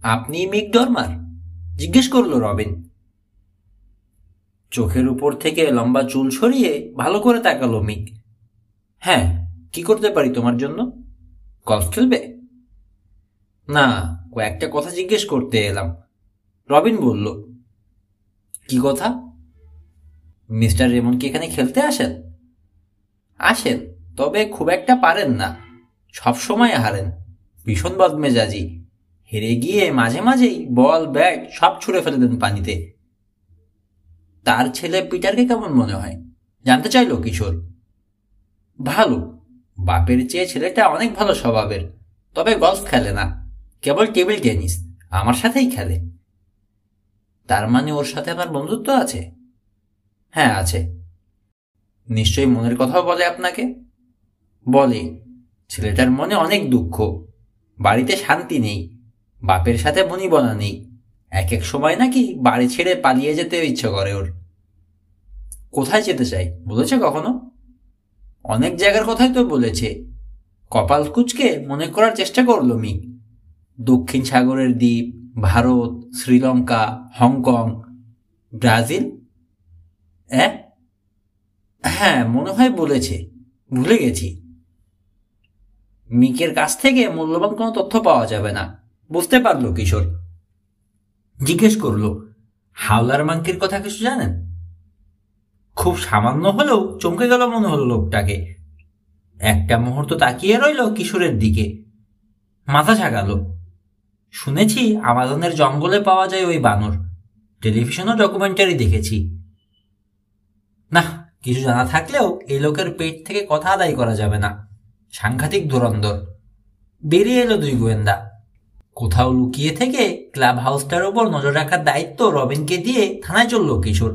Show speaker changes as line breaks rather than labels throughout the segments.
আপনি মিক ডরমার? জিজ্ঞেস করলো রবিন। চোখের উপর থেকে লম্বা চুল সরিয়ে ভালো করে তাকালো মিক। হ্যাঁ, কি করতে পারি তোমার জন্য? গলফ খেলবে? না, কয়েকটা কথা জিজ্ঞেস করতে এলাম। রবিন বলল। কি কথা? মিস্টার রেমন কি এখানে খেলতে আসেন? আসেন, তবে খুব একটা পারেন না। সব সময় হারেন। ভীষণ বদমেজাজি। হেরে গিয়ে মাঝে মাঝেই বল ব্যাট সব ছুঁড়ে ফেলে দেন পানিতে। তার ছেলে পিটারকে কেমন মনে হয় জানতে চাইল কিশোর। ভালো। বাপের চেয়ে ছেলেটা অনেক ভালো স্বভাবের, তবে গলফ খেলে না, কেবল টেবিল টেনিস। আমার সাথেই খেলে। তার মানে ওর সাথে আপনার বন্ধুত্ব আছে? হ্যাঁ, আছে। নিশ্চয়ই মনের কথাও বলে আপনাকে? বলে। ছেলেটার মনে অনেক দুঃখ। বাড়িতে শান্তি নেই। বাপের সাথে বনিবনা নেই। এক এক সময় নাকি বাড়ি ছেড়ে পালিয়ে যেতে ইচ্ছে করে ওর। কোথায় যেতে চাই বলেছে কখনো? অনেক জায়গার কথাই তো বলেছে। কপাল কুঁচকে মনে করার চেষ্টা করল মিক। দক্ষিণ সাগরের দ্বীপ, ভারত, শ্রীলঙ্কা, হংকং, ব্রাজিল। হ্যাঁ, মনে হয় বলেছে। ভুলে গেছি। মিকের কাছ থেকে মূল্যবান কোনো তথ্য পাওয়া যাবে না, বুঝতে পারলো কিশোর। জিজ্ঞেস করলো, হাওলার মাংকির কথা কিছু জানেন? খুব সামান্য হলেও চমকে গেল মনে হলো লোকটাকে। একটা মুহূর্ত তাকিয়ে রইল কিশোরের দিকে। মাথা ঝাঁকালো। শুনেছি আমাজনের জঙ্গলে পাওয়া যায় ওই বানর। টেলিভিশনও ডকুমেন্টারি দেখেছি। না, কিছু জানা থাকলেও এই লোকের পেট থেকে কথা আদায় করা যাবে না। সাংঘাতিক ধুরন্ধর। বেরিয়ে এলো দুই গোয়েন্দা। কোথাও লুকিয়ে থেকে ক্লাব হাউসটার ওপর নজর রাখার দায়িত্ব রবিনকে দিয়ে থানায় চলল কিশোর।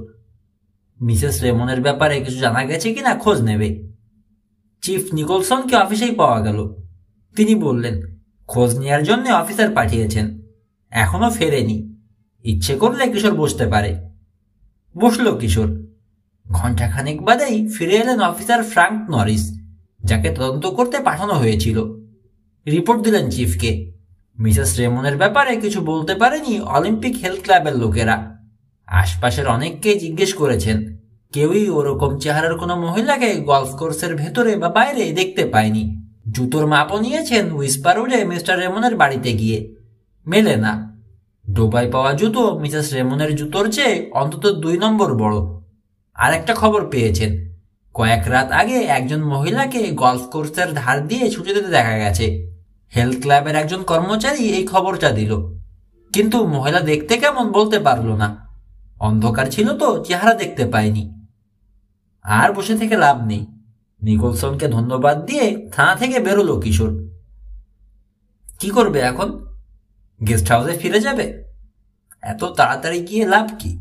মিসেস রেমনের ব্যাপারে কিছু জানা গেছে কিনা খোঁজ নেবে। চিফ নিকোলসনকে অফিসেই পাওয়া গেল। তিনি বললেন খোঁজ নেওয়ার জন্য অফিসার পাঠিয়েছেন। এখনো ফেরেনি। ইচ্ছে করলে কিশোর বসতে পারে। বসল কিশোর। ঘণ্টাখানেক বাদেই ফিরে এলেন অফিসার ফ্রাঙ্ক নরিস, যাকে তদন্ত করতে পাঠানো হয়েছিল। রিপোর্ট দিলেন চিফকে। মিসেস রেমনের ব্যাপারে কিছু বলতে পারেনি অলিম্পিক হেলথ ক্লাবের লোকেরা। আশপাশের অনেককেই জিজ্ঞেস করেছেন, কেউই ওরকম চেহারার কোনো মহিলাকে গলফ কোর্সের ভেতরে বা বাইরে দেখতে পায়নি। জুতোর মাপও নিয়েছেন হুইস্পার উডে মিস্টার রেমনের বাড়িতে গিয়ে। মেলে না। ডোবায় পাওয়া জুতো মিসেস রেমনের জুতোর চেয়ে অন্তত 2 নম্বর বড়। আর একটা খবর পেয়েছেন, কয়েক রাত আগে একজন মহিলাকে গলফ কোর্সের ধার দিয়ে ছুটে যেতে দেখা গেছে। হেলথ ক্লাবের একজন কর্মচারী এই খবরটা দিল, কিন্তু মহিলা দেখতে কেমন বলতে পারল না। অন্ধকার ছিল তো চেহারা দেখতে পায়নি। আর বসে থেকে লাভ নেই। নিকোলসনকে ধন্যবাদ দিয়ে থানা থেকে বেরোলো কিশোর। কি করবে এখন? গেস্ট হাউসে ফিরে যাবে? এত তাড়াতাড়ি গিয়ে লাভ কি?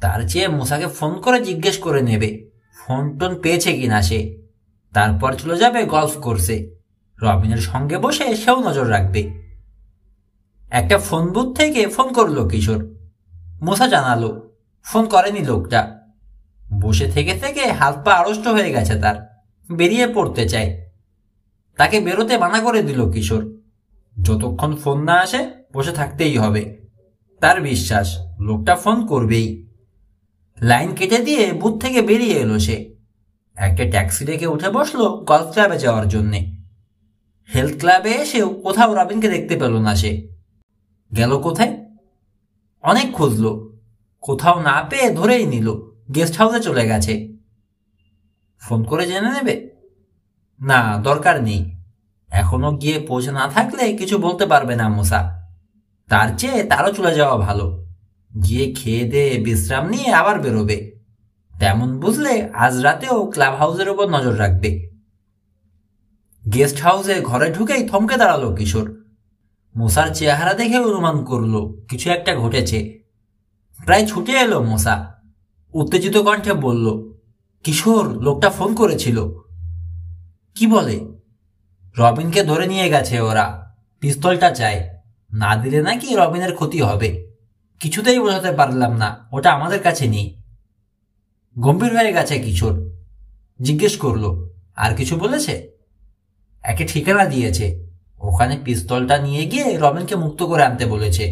তার চেয়ে মুসাকে ফোন করে জিজ্ঞেস করে নেবে ফোন টোন পেয়েছে কিনা সে। তারপর চলে যাবে গলফ কোর্সে। রবিনের সঙ্গে বসে সেও নজর রাখবে। একটা ফোন বুথ থেকে ফোন করলো কিশোর। মুসা জানালো ফোন করেনি লোকটা। বসে থেকে থেকে হাত পা আড়ষ্ট হয়ে গেছে তার। বেরিয়ে পড়তে চায়। তাকে বেরোতে মানা করে দিল কিশোর। যতক্ষণ ফোন না আসে বসে থাকতেই হবে। তার বিশ্বাস লোকটা ফোন করবেই। লাইন কেটে দিয়ে বুথ থেকে বেরিয়ে এলো সে। একটা ট্যাক্সি ডেকে উঠে বসলো গলফ ক্লাবে যাওয়ার জন্যে। হেলথ ক্লাবে এসেও কোথাও রবিনকে দেখতে পেল না সে। গেল কোথায়? অনেক খুঁজলো, কোথাও না পেয়ে ধরেই নিল গেস্ট হাউসে চলে গেছে। ফোন করে জেনে নেবে? না, দরকার নেই। এখনো গিয়ে পৌঁছে না থাকলে কিছু বলতে পারবে না মুসা। তার চেয়ে তারও চলে যাওয়া ভালো। গিয়ে খেয়ে দিয়ে বিশ্রাম নিয়ে আবার বেরোবে। তেমন বুঝলে আজ রাতেও ক্লাব হাউসের উপর নজর রাখবে। গেস্ট হাউসে ঘরে ঢুকেই থমকে দাঁড়ালো কিশোর। মুসার চেহারা দেখে অনুমান করলো কিছু একটা ঘটেছে। প্রায় ছুটে এলো মুসা। উত্তেজিত কণ্ঠে বলল, কিশোর, লোকটা ফোন করেছিল। কি বলে? রবিনকে ধরে নিয়ে গেছে ওরা। পিস্তলটা চায়। না দিলে নাকি রবিনের ক্ষতি হবে। কিছুতেই বোঝাতে পারলাম না ওটা আমাদের কাছে নেই। গম্ভীর হয়ে গেছে কিশোর। জিজ্ঞেস করলো, আর কিছু বলেছে? একে ঠিকানা দিয়েছে। ওখানে পিস্তলটা নিয়ে গিয়ে রবিনকে মুক্ত করে আনতে বলেছে।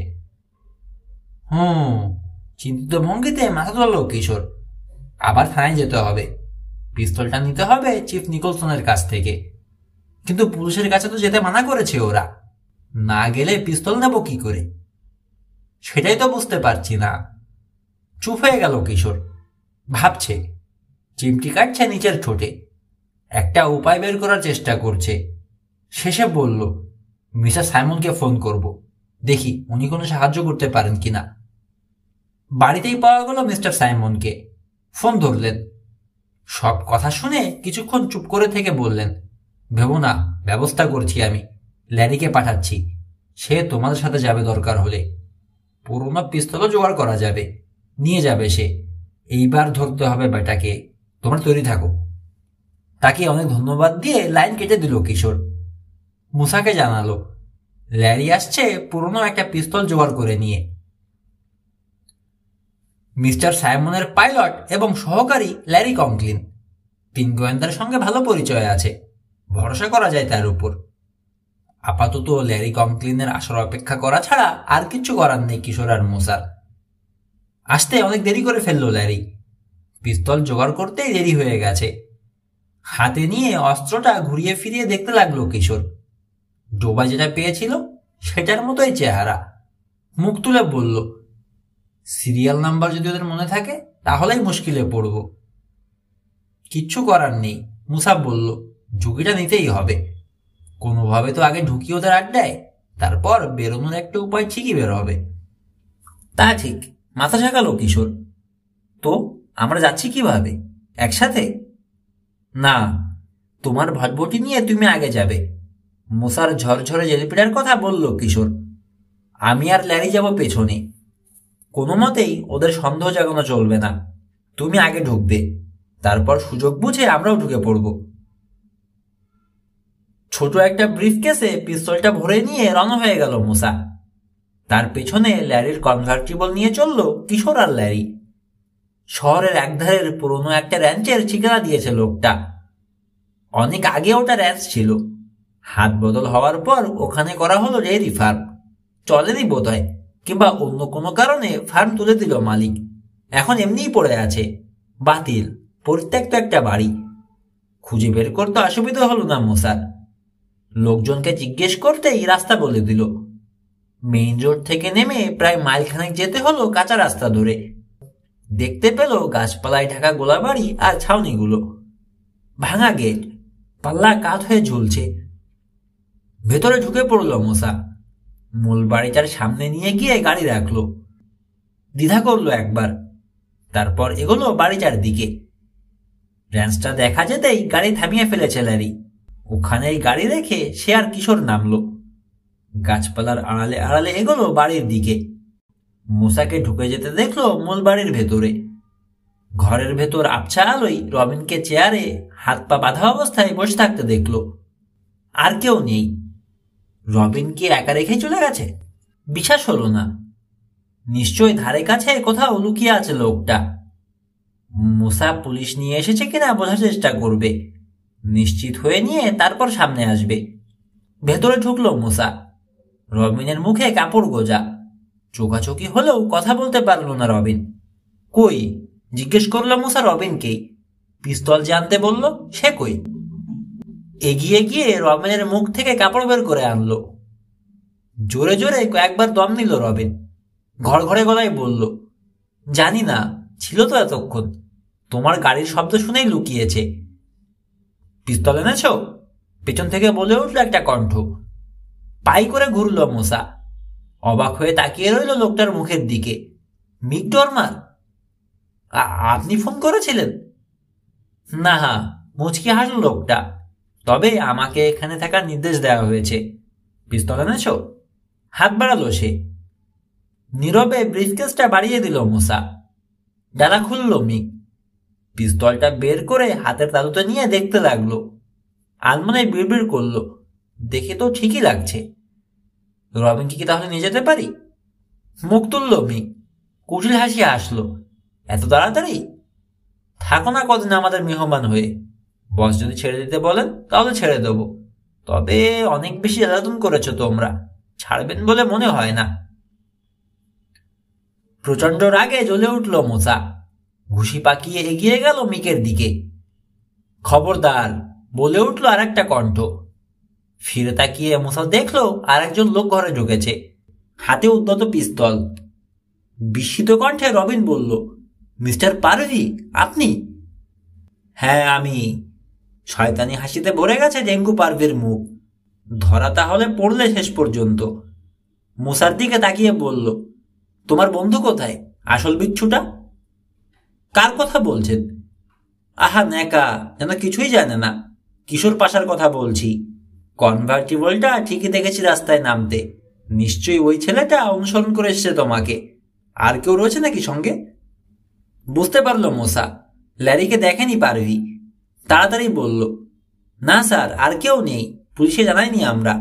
চিন্তিত ভঙ্গিতে মাথা তোলালো কিশোর। আবার থানায় যেতে হবে, পিস্তলটা নিতে হবে চিফ নিকলসনের কাছ থেকে। কিন্তু পুলিশের কাছে তো যেতে মানা করেছে ওরা, না গেলে পিস্তল নেব কি করে? সেটাই তো বুঝতে পারছি না। চুপ হয়ে গেল কিশোর, ভাবছে, চিমটি কাটছে নিচের ঠোঁটে, একটা উপায় বের করার চেষ্টা করছে। শেষে বলল, মিস্টার সাইমনকে ফোন করব, দেখি উনি কোনো সাহায্য করতে পারেন কিনা। বাড়িতেই পাওয়া গেল মিস্টার সাইমনকে। ফোন ধরলেন। সব কথা শুনে কিছুক্ষণ চুপ করে থেকে বললেন, ভেবো না, ব্যবস্থা করছি আমি, ল্যারিকে পাঠাচ্ছি, সে তোমাদের সাথে যাবে দরকার হলে। পুরোনো পিস্তলও জোগাড় করা যাবে, নিয়ে যাবে সে। এইবার ধরতে হবে বেটাকে, তোমরা তৈরি থাকো। তাকে অনেক ধন্যবাদ দিয়ে লাইন কেটে দিল কিশোর। মুসাকে জানালো, ল্যারি আসছে পুরনো একটা পিস্তল জোগাড় করে নিয়ে। মিস্টার সাইমনের পাইলট এবং সহকারী ল্যারি কংক্লিন, 3 গোয়েন্দার সঙ্গে ভালো পরিচয় আছে, ভরসা করা যায় তার উপর। আপাতত ল্যারি কংক্লিনের আসার অপেক্ষা করা ছাড়া আর কিছু করার নেই কিশোর আর মুসার। আসতে অনেক দেরি করে ফেললো ল্যারি, পিস্তল জোগাড় করতেই দেরি হয়ে গেছে। হাতে নিয়ে অস্ত্রটা ঘুরিয়ে ফিরিয়ে দেখতে লাগলো কিশোর। ডোবা যেটা পেয়েছিল সেটার মতোই চেহারা। মুখ তুলে বলল, সিরিয়াল নাম্বার যদি ওদের মনে থাকে তাহলেই মুশকিলে পড়ব। কিচ্ছু করার নেই, মুসা বলল, ঝুঁকিটা নিতেই হবে। কোনোভাবে তো আগে ঢুকি ওদের আড্ডায়, তারপর বেরোনোর একটা উপায় ঠিকই বের হবে। তা ঠিক, মাথা ঝাঁকালো কিশোর। তো আমরা যাচ্ছি কিভাবে? একসাথে? না, তোমার ভটভটি নিয়ে তুমি আগে যাবে। মুসার ঝরঝরে জেলিপিটার কথা বলল কিশোর। আমি আর ল্যারি যাব পেছনে। কোনো মতেই ওদের সন্দেহ জাগানো চলবে না। তুমি আগে ঢুকবে, তারপর সুযোগ বুঝে আমরাও ঢুকে পড়ব। ছোট একটা ব্রিফকেসে পিস্তলটা ভরে নিয়ে রওনা হয়ে গেল মুসা। তার পেছনে ল্যারির কনভার্টিবল নিয়ে চলল কিশোর আর ল্যারি। শহরের একধারের পুরনো একটা র্যাঞ্চের ঠিকানা দিয়েছে লোকটা। অনেক আগে ওটা র্যাঞ্চ ছিল, হাত বদল হওয়ার পর ওখানে করা হলো ডেইরি ফার্ম। চলেনি বোধহয়, কিংবা অন্য কোনো কারণে ফার্ম তুলে দিল মালিক। এখন এমনিই পড়ে আছে, বাতিল, পরিত্যক্ত একটা বাড়ি। খুঁজে বের করতে অসুবিধা হলো না মুসার। লোকজনকে জিজ্ঞেস করতেই রাস্তা বলে দিল। মেইন রোড থেকে নেমে প্রায় মাইলখানেক যেতে হলো কাঁচা রাস্তা ধরে। দেখতে পেল গাছপালায় ঢাকা গোলাবাড়ি আর ছাউনিগুলো। ভাঙা গেট, পাল্লা কাত হয়ে ঝুলছে। ভেতরে ঢুকে পড়ল মুসা। মূল বাড়িটার সামনে নিয়ে গিয়ে গাড়ি রাখলো। দ্বিধা করলো একবার, তারপর এগোলো বাড়িটার দিকে। র্যাঞ্চটা দেখা যেতেই গাড়ি থামিয়ে ফেলেছে ল্যারি। ওখানেই গাড়ি রেখে সে আর কিশোর নামলো। গাছপালার আড়ালে আড়ালে এগোলো বাড়ির দিকে। মুসাকে ঢুকে যেতে দেখলো মূল বাড়ির ভেতরে। ঘরের ভেতর আবছা আলোয় রবিনকে চেয়ারে হাত পা বাঁধা অবস্থায় বসে থাকতে দেখলো। আর কেউ নেই। রবিনকে একা রেখে চলে গেছে? বিশ্বাস হলো না। নিশ্চয়ই ধারে কাছে কোথাও লুকিয়ে আছে লোকটা। মুসা পুলিশ নিয়ে এসেছে কিনা বোঝার চেষ্টা করবে, নিশ্চিত হয়ে নিয়ে তারপর সামনে আসবে। ভেতরে ঢুকলো মুসা। রবিনের মুখে কাপড় গোজা। চোখাচোখি হলেও কথা বলতে পারল না রবিন। কই? জিজ্ঞেস করলো মুসা রবিনকেই। পিস্তল যে আনতে বলল, সে কই? এগিয়ে গিয়ে রবিনের মুখ থেকে কাপড় বের করে আনলো। জোরে জোরে কয়েকবার দম নিল রবিন। ঘর ঘরে গলায় বলল, জানি না, ছিল তো এতক্ষণ, তোমার গাড়ির শব্দ শুনেই লুকিয়েছে। পিস্তল এনেছ? পেছন থেকে বলে উঠল একটা কণ্ঠ। পাই করে ঘুরল মুসা। অবাক হয়ে তাকিয়ে রইল লোকটার মুখের দিকে। মিক ডরমার? আপনি ফোন করেছিলেন? না, মুচকি হাসল লোকটা। তবে আমাকে এখানে থাকার নির্দেশ দেওয়া হয়েছে। পিস্তল এনেছ? হাত বাড়ালো সে। নীরবে ব্রিফকেসটা বাড়িয়ে দিল মুসা। ডালা খুলল মিক। পিস্তলটা বের করে হাতের তালুতে নিয়ে দেখতে লাগলো। আলমোনায় বিড়বিড় করলো, দেখে তো ঠিকই লাগছে। রবিনকে কি তাহলে নিয়ে যেতে পারি? মুখ তুলল মিক। কুটিল হাসি আসলো। এত তাড়াতাড়ি? থাকো না কদিন আমাদের মেহমান হয়ে। বস যদি ছেড়ে দিতে বলেন তাহলে ছেড়ে দেব, তবে অনেক বেশি জ্বালাতন করেছ তোমরা, ছাড়বেন বলে মনে হয় না। প্রচন্ড রাগে জ্বলে উঠল মুসা, ঘুষি পাকিয়ে এগিয়ে গেল মিকের দিকে। খবরদার, বলে উঠল আর একটা কণ্ঠ। ফিরে তাকিয়ে মুসা দেখল আরেকজন লোক ঘরে ঢুকেছে, হাতে উদ্যত পিস্তল। বিস্মিত কণ্ঠে রবিন বলল, মিস্টার পারভি, আপনি? হ্যাঁ আমি। শয়তানি হাসিতে ভরে গেছে ডেঙ্গু পারভির মুখ। ধরা তাহলে পড়লে শেষ পর্যন্ত। মুসার দিকে তাকিয়ে বলল, তোমার বন্ধু কোথায়, আসল বিচ্ছুটা? কার কথা বলছেন? আহা নেকা, যেন কিছুই জানে না। কিশোর পাশার কথা বলছি। কনভার্টিবলটা ঠিকই দেখেছি রাস্তায় নামতে। নিশ্চয়ই ওই ছেলেটা অনুসরণ করে এসেছে তোমাকে। আর কেউ রয়েছে নাকি সঙ্গে? বুঝতে পারলো মোসা, ল্যারিকে দেখেনি পারভি। তাড়াতাড়ি বলল, না স্যার, আর কেউ নেই, পুলিশে জানাইনি আমরা।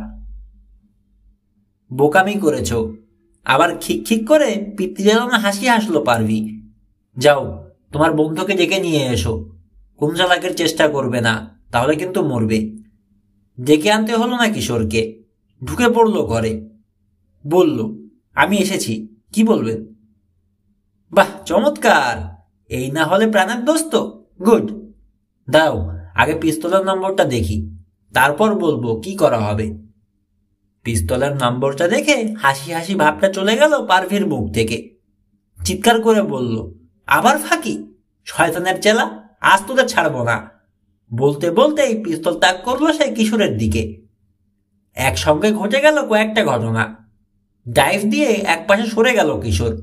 বোকামি করেছ। আবার খিক খিক করে পিতৃ জ্বালানো হাসি হাসলো পারভি। যাও, তোমার বন্ধুকে ডেকে নিয়ে এসো। কোন চালাকের চেষ্টা করবে না, তাহলে কিন্তু মরবে। ডেকে আনতে হলো না কিশোরকে, ঢুকে পড়ল ঘরে। বলল, আমি এসেছি, কি বলবেন? বাহ, চমৎকার। এই না হলে প্রাণের দোস্ত। গুড। দাও, আগে পিস্তলের নম্বরটা দেখি, তারপর বলবো কি করা হবে। পিস্তলের নম্বরটা দেখে হাসি হাসি ভাবটা চলে গেল পারভির মুখ থেকে। চিৎকার করে বলল, আবার ফাঁকি? শয়তানের চেলা, আজ তোদের ছাড়বো না। বলতে বলতেই পিস্তল তাক করলো সে কিশোরের দিকে। একসঙ্গে ঘটে গেল কয়েকটা ঘটনা। ডাইভ দিয়ে একপাশে সরে গেল কিশোর।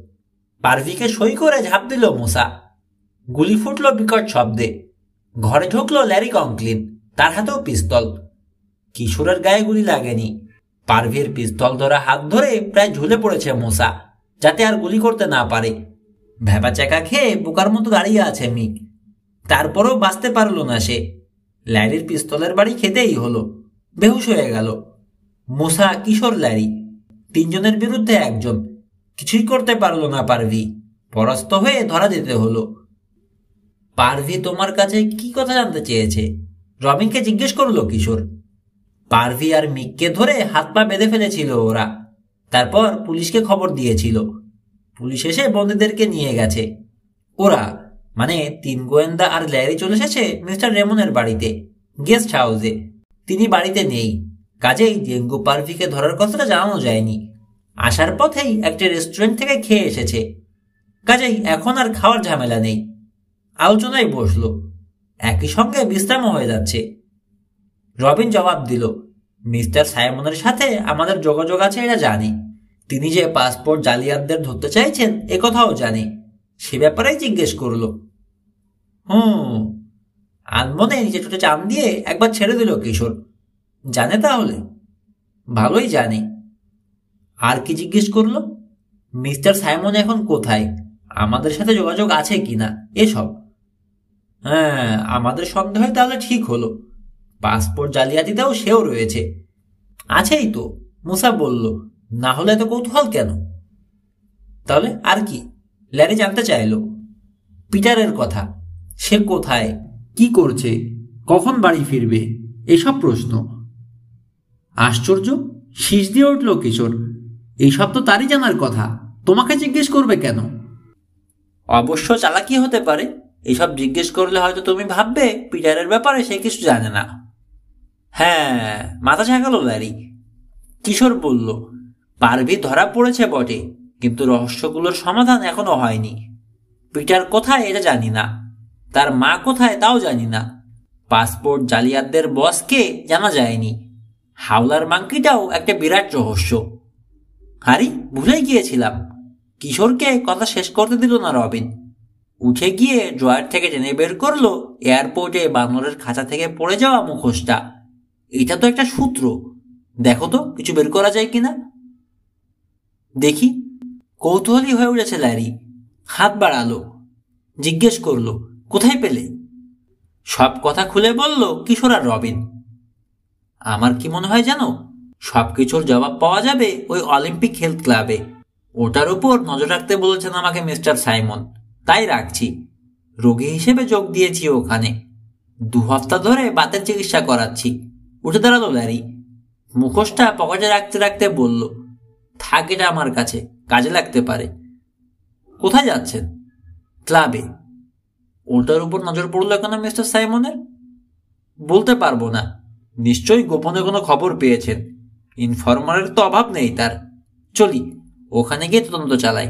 পারভিকে সই করে ঝাঁপ দিল মুসা। গুলি ফুটল বিকট শব্দে। ঘরে ঢুকলো ল্যারি কংক্লিন, তার হাতেও পিস্তল। কিশোরের গায়ে গুলি লাগেনি। পারভির পিস্তল ধরা হাত ধরে প্রায় ঝুলে পড়েছে মুসা, যাতে আর গুলি করতে না পারে। ভ্যাবাচ্যাকা খেয়ে বোকার মতো দাঁড়িয়ে আছে মিক। তারপরেও বাঁচতে পারল না সে। ল্যারির পিস্তলের বাড়ি খেতেই হলো। বেহুশ হয়ে গেল। মুসা, কিশোর, ল্যারি, তিনজনের বিরুদ্ধে একজন। কিছুই করতে পারল না পারভি। পরাস্ত হয়ে ধরা দিতে হলো। পারভি তোমার কাছে কি কথা জানতে চেয়েছে? রবিনকে জিজ্ঞেস করলো কিশোর। পারভি আর মিককে ধরে হাত পা বেঁধে ফেলেছিল ওরা। তারপর পুলিশকে খবর দিয়েছিল। পুলিশ এসে বন্দীদেরকে নিয়ে গেছে। ওরা মানে তিন গোয়েন্দা আর ল্যারি চলে এসেছে মিস্টার রেমনের বাড়িতে, গেস্ট হাউসে। তিনি বাড়িতে নেই, কাজেই ডেঙ্গু পারভিকে ধরার কথাটা জানানো যায়নি। আসার পথেই একটা রেস্টুরেন্ট থেকে খেয়ে এসেছে, কাজেই এখন আর খাওয়ার ঝামেলা নেই। আলোচনায় বসলো, একই সঙ্গে বিশ্রামও হয়ে যাচ্ছে। রবিন জবাব দিল, মিস্টার সাইমনের সাথে আমাদের যোগাযোগ আছে এটা জানি। তিনি যে পাসপোর্ট জালিয়াতদের ধরতে চাইছেন একথাও জানি। সে ব্যাপারেই জিজ্ঞেস করল। আনমনে নিচে ছোটে চান দিয়ে একবার ছেড়ে দিল কিশোর। জানে তাহলে? ভালোই জানে। আর কি জিজ্ঞেস করলো? মিস্টার সাইমন এখন কোথায়, আমাদের সাথে যোগাযোগ আছে কিনা, এসব। হ্যাঁ, আমাদের সন্দেহ তাহলে ঠিক হলো। পাসপোর্ট জালিয়াতিতেও সেও রয়েছে। আছেই তো, মুসা বলল। না হলে এত কৌতূহল কেন? তাহলে আর কি? ল্যারি জানতে চাইল পিটারের কথা। সে কোথায়, কি করছে, কখন বাড়ি ফিরবে, এসব প্রশ্ন। আশ্চর্য, শীষ দিয়ে উঠল কিশোর। এইসব তো তারই জানার কথা, তোমাকে জিজ্ঞেস করবে কেন? অবশ্য চালাকি হতে পারে। এইসব জিজ্ঞেস করলে হয়তো তুমি ভাববে পিটারের ব্যাপারে সে কিছু জানে না। হ্যাঁ, মাথা ঝাঁকালো ল্যারি। কিশোর বলল, পারভি ধরা পড়েছে বটে, কিন্তু রহস্যগুলোর সমাধান এখনো হয়নি। পিটার কোথায় এটা জানি না, তার মা কোথায় তাও জানি না। পাসপোর্ট জালিয়াতদের বস কে জানা যায়নি। হাওলার মাংকিটাও একটা বিরাট রহস্য। হারি, ভুলে গিয়েছিলাম। কিশোরকে কথা শেষ করতে দিল না রবিন। উঠে গিয়ে ড্রয়ার থেকে টেনে বের করলো এয়ারপোর্টে বানরের খাঁচা থেকে পড়ে যাওয়া মুখোশটা। এটা তো একটা সূত্র, দেখো তো কিছু বের করা যায় কিনা। দেখি। কৌতূহলী হয়ে উঠেছে ল্যারি। হাত বাড়ালো, জিজ্ঞেস করলো, কোথায় পেলে? সব কথা খুলে বলল কিশোর আর রবিন। আমার কি মনে হয় জানো, সবকিছুর জবাব পাওয়া যাবে ওই অলিম্পিক হেলথ ক্লাবে। ওটার উপর নজর রাখতে বলেছেন আমাকে মিস্টার সাইমন, তাই রাখছি। রোগী হিসেবে যোগ দিয়েছি ওখানে। 2 হপ্তাহ ধরে বাতের চিকিৎসা করাচ্ছি। উঠে দাঁড়ালো ল্যারি। মুখোশটা পকেটে রাখতে রাখতে বলল, থাক, এটা আমার কাছে, কাজে লাগতে পারে। কোথায় যাচ্ছেন? ক্লাবে। ওটার উপর নজর পড়লো কেন মিস্টার সাইমনের? বলতে পারবো না। নিশ্চয়ই গোপনে কোনো খবর পেয়েছেন। ইনফরমারের তো অভাব নেই তার। চলি, ওখানে গিয়ে তদন্ত চালাই।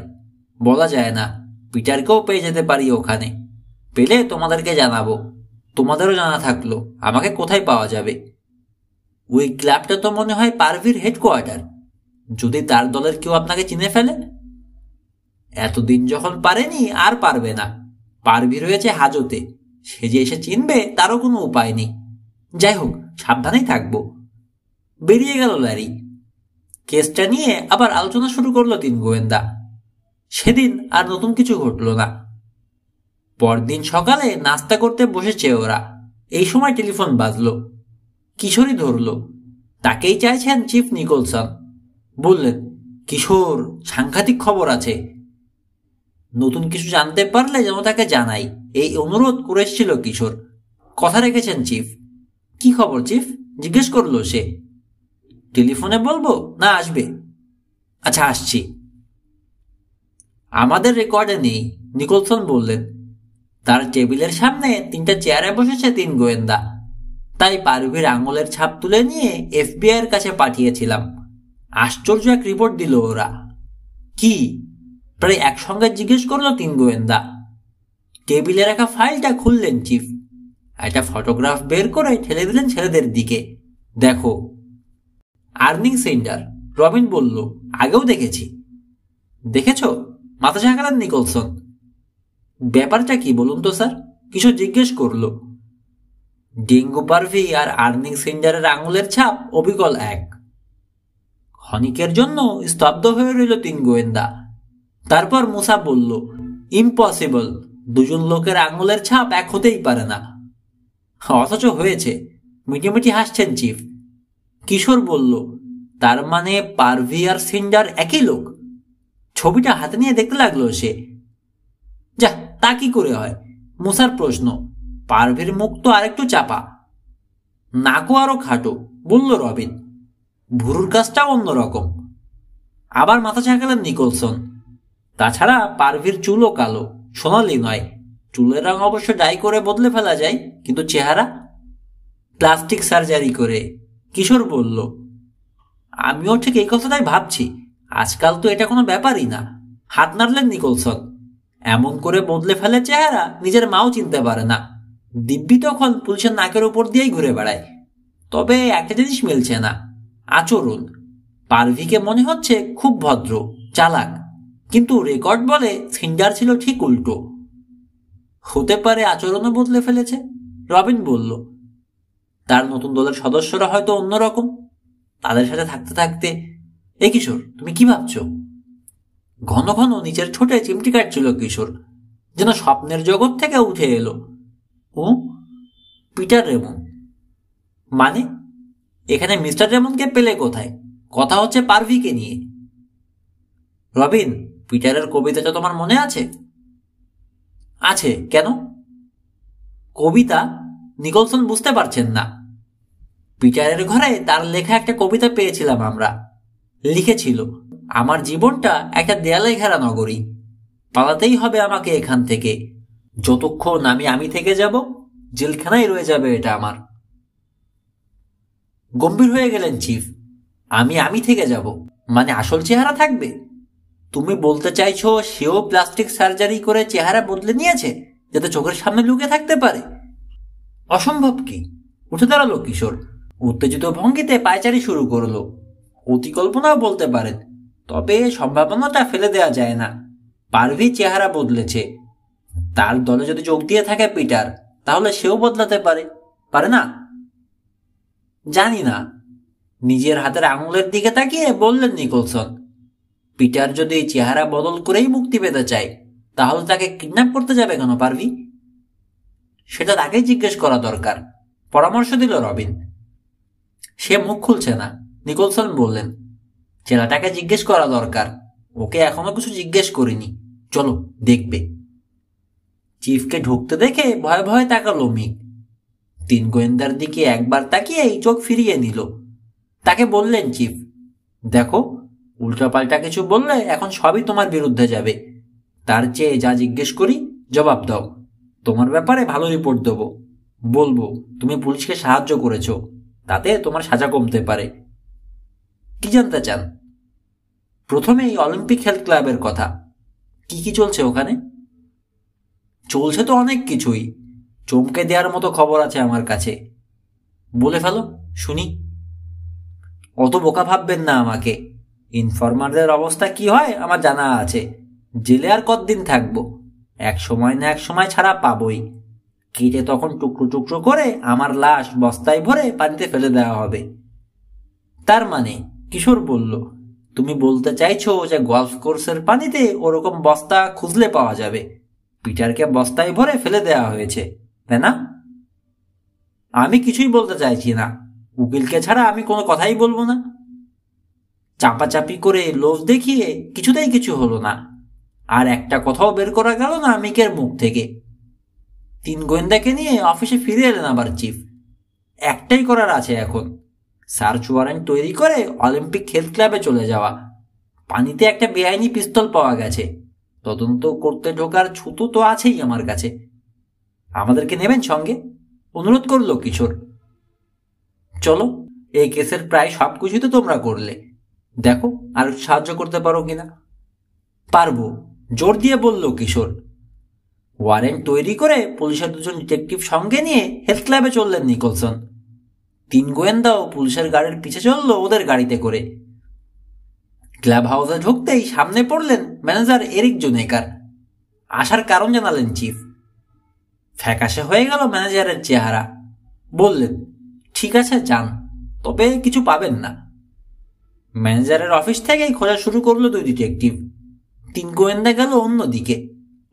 বলা যায় না, পিটারকেও পেয়ে যেতে পারি ওখানে। পেলে তোমাদেরকে জানাবো। তোমাদেরও জানা থাকলো আমাকে কোথায় পাওয়া যাবে। ওই ক্লাবটা তো মনে হয় পারভির হেডকোয়ার্টার। যদি তার দলের কেউ আপনাকে চিনে ফেলে? এতদিন যখন পারেনি আর পারবে না। পারভি রয়েছে হাজতে, সে যে এসে চিনবে তারও কোনো উপায় নেই। যাই হোক, সাবধানেই থাকবো। বেরিয়ে গেল ল্যারি। কেসটা নিয়ে আবার আলোচনা শুরু করলো তিন গোয়েন্দা। সেদিন আর নতুন কিছু ঘটল না। পরদিন সকালে নাস্তা করতে বসেছে ওরা। এই সময় টেলিফোন বাজলো। কিশোরই ধরল। তাকেই চাইছেন চিফ নিকোলসন। বললেন, কিশোর, সাংঘাতিক খবর আছে। নতুন কিছু জানতে পারলে যেন তাকে জানাই, এই অনুরোধ করে এসেছিল কিশোর। কথা রেখেছেন চিফ। কি খবর চিফ? জিজ্ঞেস করলো সে। টেলিফোনে বলবো না আসবে? আচ্ছা, আসছি। আমাদের রেকর্ডে নেই, নিকোলসন বললেন। তার টেবিলের সামনে 3টে চেয়ারে বসেছে 3 গোয়েন্দা। তাই পারভির আঙুলের ছাপ তুলে নিয়ে FBI এর কাছে পাঠিয়েছিলাম। আশ্চর্য এক রিপোর্ট দিল ওরা। কি? প্রায় একসঙ্গে জিজ্ঞেস করলো 3 গোয়েন্দা। টেবিলে রাখা ফাইলটা খুললেন চিফ। একটা ফটোগ্রাফ বের করে ঠেলে দিলেন ছেলেদের দিকে। দেখো। আর্নিং সেন্টার, রবিন বলল। আগেও দেখেছি। দেখেছ? মাথা ঝাঁকালেন নিকোলসন। ব্যাপারটা কি বলুন তো স্যার? কিছু জিজ্ঞেস করলো। ডেঙ্গু পারভি আর আর্নিং সেন্টারের আঙুলের ছাপ অবিকল এক। ক্ষণিকের জন্য স্তব্ধ হয়ে রইল 3 গোয়েন্দা। তারপর মুসা বলল, ইম্পসিবল, দুজন লোকের আঙুলের ছাপ এক হতেই পারে না। অথচ হয়েছে। মিটিমিটি হাসছেন চিফ। কিশোর বলল, তার মানে পারভি আর সেন্টার একই লোক? ছবিটা হাতে নিয়ে দেখতে লাগলো সে। যা, তা কি করে হয়? মুসার প্রশ্ন। পারভির মুখ তো আরেকটু চাপা, নাকও আরো খাটো, বলল রবিন। ভুরুর কাজটাও অন্যরকম। আবার মাথা ঝাঁকালেন নিকোলসন। তাছাড়া পারভির চুলও কালো, সোনালি নয়। চুলের রং অবশ্য ডাই করে বদলে ফেলা যায়, কিন্তু চেহারা প্লাস্টিক সার্জারি করে। কিশোর বলল, আমিও ঠিক এই কথাটাই ভাবছি। আজকাল তো এটা কোনো ব্যাপারই না। হাত নাড়লেন নিকোলসন। এমন করে বদলে ফেলে চেহারা, নিজের মাও চিনতে পারে না। দিব্যি তখন পুলিশের নাকের উপর দিয়েই ঘুরে বেড়ায়। তবে একটা জিনিস মিলছে না, আচরণ। পারভিকে মনে হচ্ছে খুব ভদ্র, চালাক, কিন্তু রেকর্ড বলে সিন্ডার ছিল ঠিক উল্টো। হতে পারে আচরণও বদলে ফেলেছে, রবিন বলল। তার নতুন দলের সদস্যরা হয়তো অন্যরকম। তাদের সাথে থাকতে থাকতে। এ কিশোর, তুমি কি ভাবছো? ঘন ঘন নিচের ঠোঁটে চিমটি কাটছিল কিশোর, যেন স্বপ্নের জগৎ থেকে উঠে এলো। ও, পিটার রেমন। মানে? এখানে মিস্টার রেমনকে পেলে কোথায়? কথা হচ্ছে পারভিকে নিয়ে। রবিন, পিটারের কবিতাটা তোমার মনে আছে? আছে, কেন? কবিতা? নিকোলসন বুঝতে পারছেন না। পিটারের ঘরে তার লেখা একটা কবিতা পেয়েছিলাম আমরা। লিখেছিল, আমার জীবনটা একটা দেয়ালে ঘেরা নগরী। পালাতেই হবে আমাকে এখান থেকে। যতক্ষণ আমি থেকে যাব, জেলখানায় রয়ে যাবে এটা আমার। গম্ভীর হয়ে গেলেন চিফ। আমি থেকে যাব মানে আসল চেহারা থাকবে? তুমি বলতে চাইছো সেও প্লাস্টিক সার্জারি করে চেহারা বদলে নিয়েছে, যাতে চোখের সামনে লুকিয়ে থাকতে পারে? অসম্ভব কি? উঠে দাঁড়ালো কিশোর। উত্তেজিত ভঙ্গিতে পায়চারি শুরু করলো। অতিকল্পনাও বলতে পারেন, তবে সম্ভাবনাটা ফেলে দেওয়া যায় না। পারভি চেহারা বদলেছে। তার দলে যদি যোগ দিয়ে থাকে পিটার, তাহলে সেও বদলাতে পারে, পারে না? জানি না। নিজের হাতের আঙুলের দিকে তাকিয়ে বললেন নিকোলসন। পিটার যদি চেহারা বদল করেই মুক্তি পেতে চায়, তাহলে তাকে কিডন্যাপ করতে যাবে কেন পারভি? সেটা তাকেই জিজ্ঞেস করা দরকার, পরামর্শ দিল রবিন। সে মুখ খুলছে না। নিকোলসন বললেন, ছেলেটাকে জিজ্ঞেস করা দরকার। ওকে এখনো কিছু জিজ্ঞেস করিনি। চলো, দেখবে। চিফকে ঢুকতে দেখে ভয়ে ভয়ে তাকালো মিক। তিন গোয়েন্দার দিকে একবার তাকিয়েই চোখ ফিরিয়ে নিল। তাকে বললেন, চিফ দেখো, উল্টাপাল্টা কিছু বললে এখন সবই তোমার বিরুদ্ধে যাবে। তার চেয়ে যা জিজ্ঞেস করি জবাব দাও। তোমার ব্যাপারে ভালো রিপোর্ট দেবো, বলবো তুমি পুলিশকে সাহায্য করেছো, তাতে তোমার সাজা কমতে পারে। কি জানতে চান? প্রথমেই অলিম্পিক হেলথ ক্লাবের কথা। কি কি চলছে ওখানে? চলছে তো অনেক কিছুই, চমকে দেওয়ার মতো খবর আছে আমার কাছে। বলে ফেলো, শুনি। অত বোকা ভাববেন না আমাকে। ইনফরমারদের অবস্থা কি হয় আমার জানা আছে। জেলে আর কতদিন থাকবো? এক সময় না এক সময় ছাড়া পাবই। কেটে তখন টুকরো টুকরো করে আমার লাশ বস্তায় ভরে পানিতে ফেলে দেওয়া হবে। তার মানে? কিশোর বলল, তুমি বলতে চাইছো যে গলফ কোর্সের পানিতে ওরকম বস্তা খুঁজলে পাওয়া যাবে? পিটারকে বস্তায় ভরে ফেলে দেওয়া হয়েছে, তাই না? আমি কিছুই বলতে চাইছি না। উকিলকে ছাড়া আমি কোনো কথাই বলবো না। চাপাচাপি করে লোভ দেখিয়ে কিছুতেই কিছু হলো না, আর একটা কথাও বের করা গেল না মিকের মুখ থেকে। তিন গোয়েন্দাকে নিয়ে অফিসে ফিরে এলেন আবার চিফ। একটাই করার আছে এখন, সার্চ ওয়ারেন্ট তৈরি করে অলিম্পিক হেলথ ক্লাবে চলে যাওয়া। পানিতে একটা বেআইনি পিস্তল পাওয়া গেছে, তদন্ত করতে ঢোকার ছুতো তো আছেই আমার কাছে। আমাদেরকে নেবেন সঙ্গে? অনুরোধ করলো কিশোর। চলো, এই কেসের প্রায় সব কিছুই তো তোমরা করলে, দেখো আর সাহায্য করতে পারো কিনা। পারবো, জোর দিয়ে বলল কিশোর। ওয়ারেন্ট তৈরি করে পুলিশের দুজন ডিটেকটিভ সঙ্গে নিয়ে হেলথ ক্লাবে চললেন নিকলসন। তিন গোয়েন্দাও পুলিশের গাড়ির পিছে চলল ওদের গাড়িতে করে। ক্লাব হাউসে ঢুকতেই সামনে পড়লেন ম্যানেজার এরিক জোনেকার। আসার কারণ জানালেন চিফ। ফ্যাকাশে হয়ে গেল ম্যানেজারের চেহারা। বললেন, ঠিক আছে যান, তবে কিছু পাবেন না। ম্যানেজারের অফিস থেকেই খোঁজা শুরু করলো দুই ডিটেকটিভ। তিন গোয়েন্দা গেল অন্যদিকে,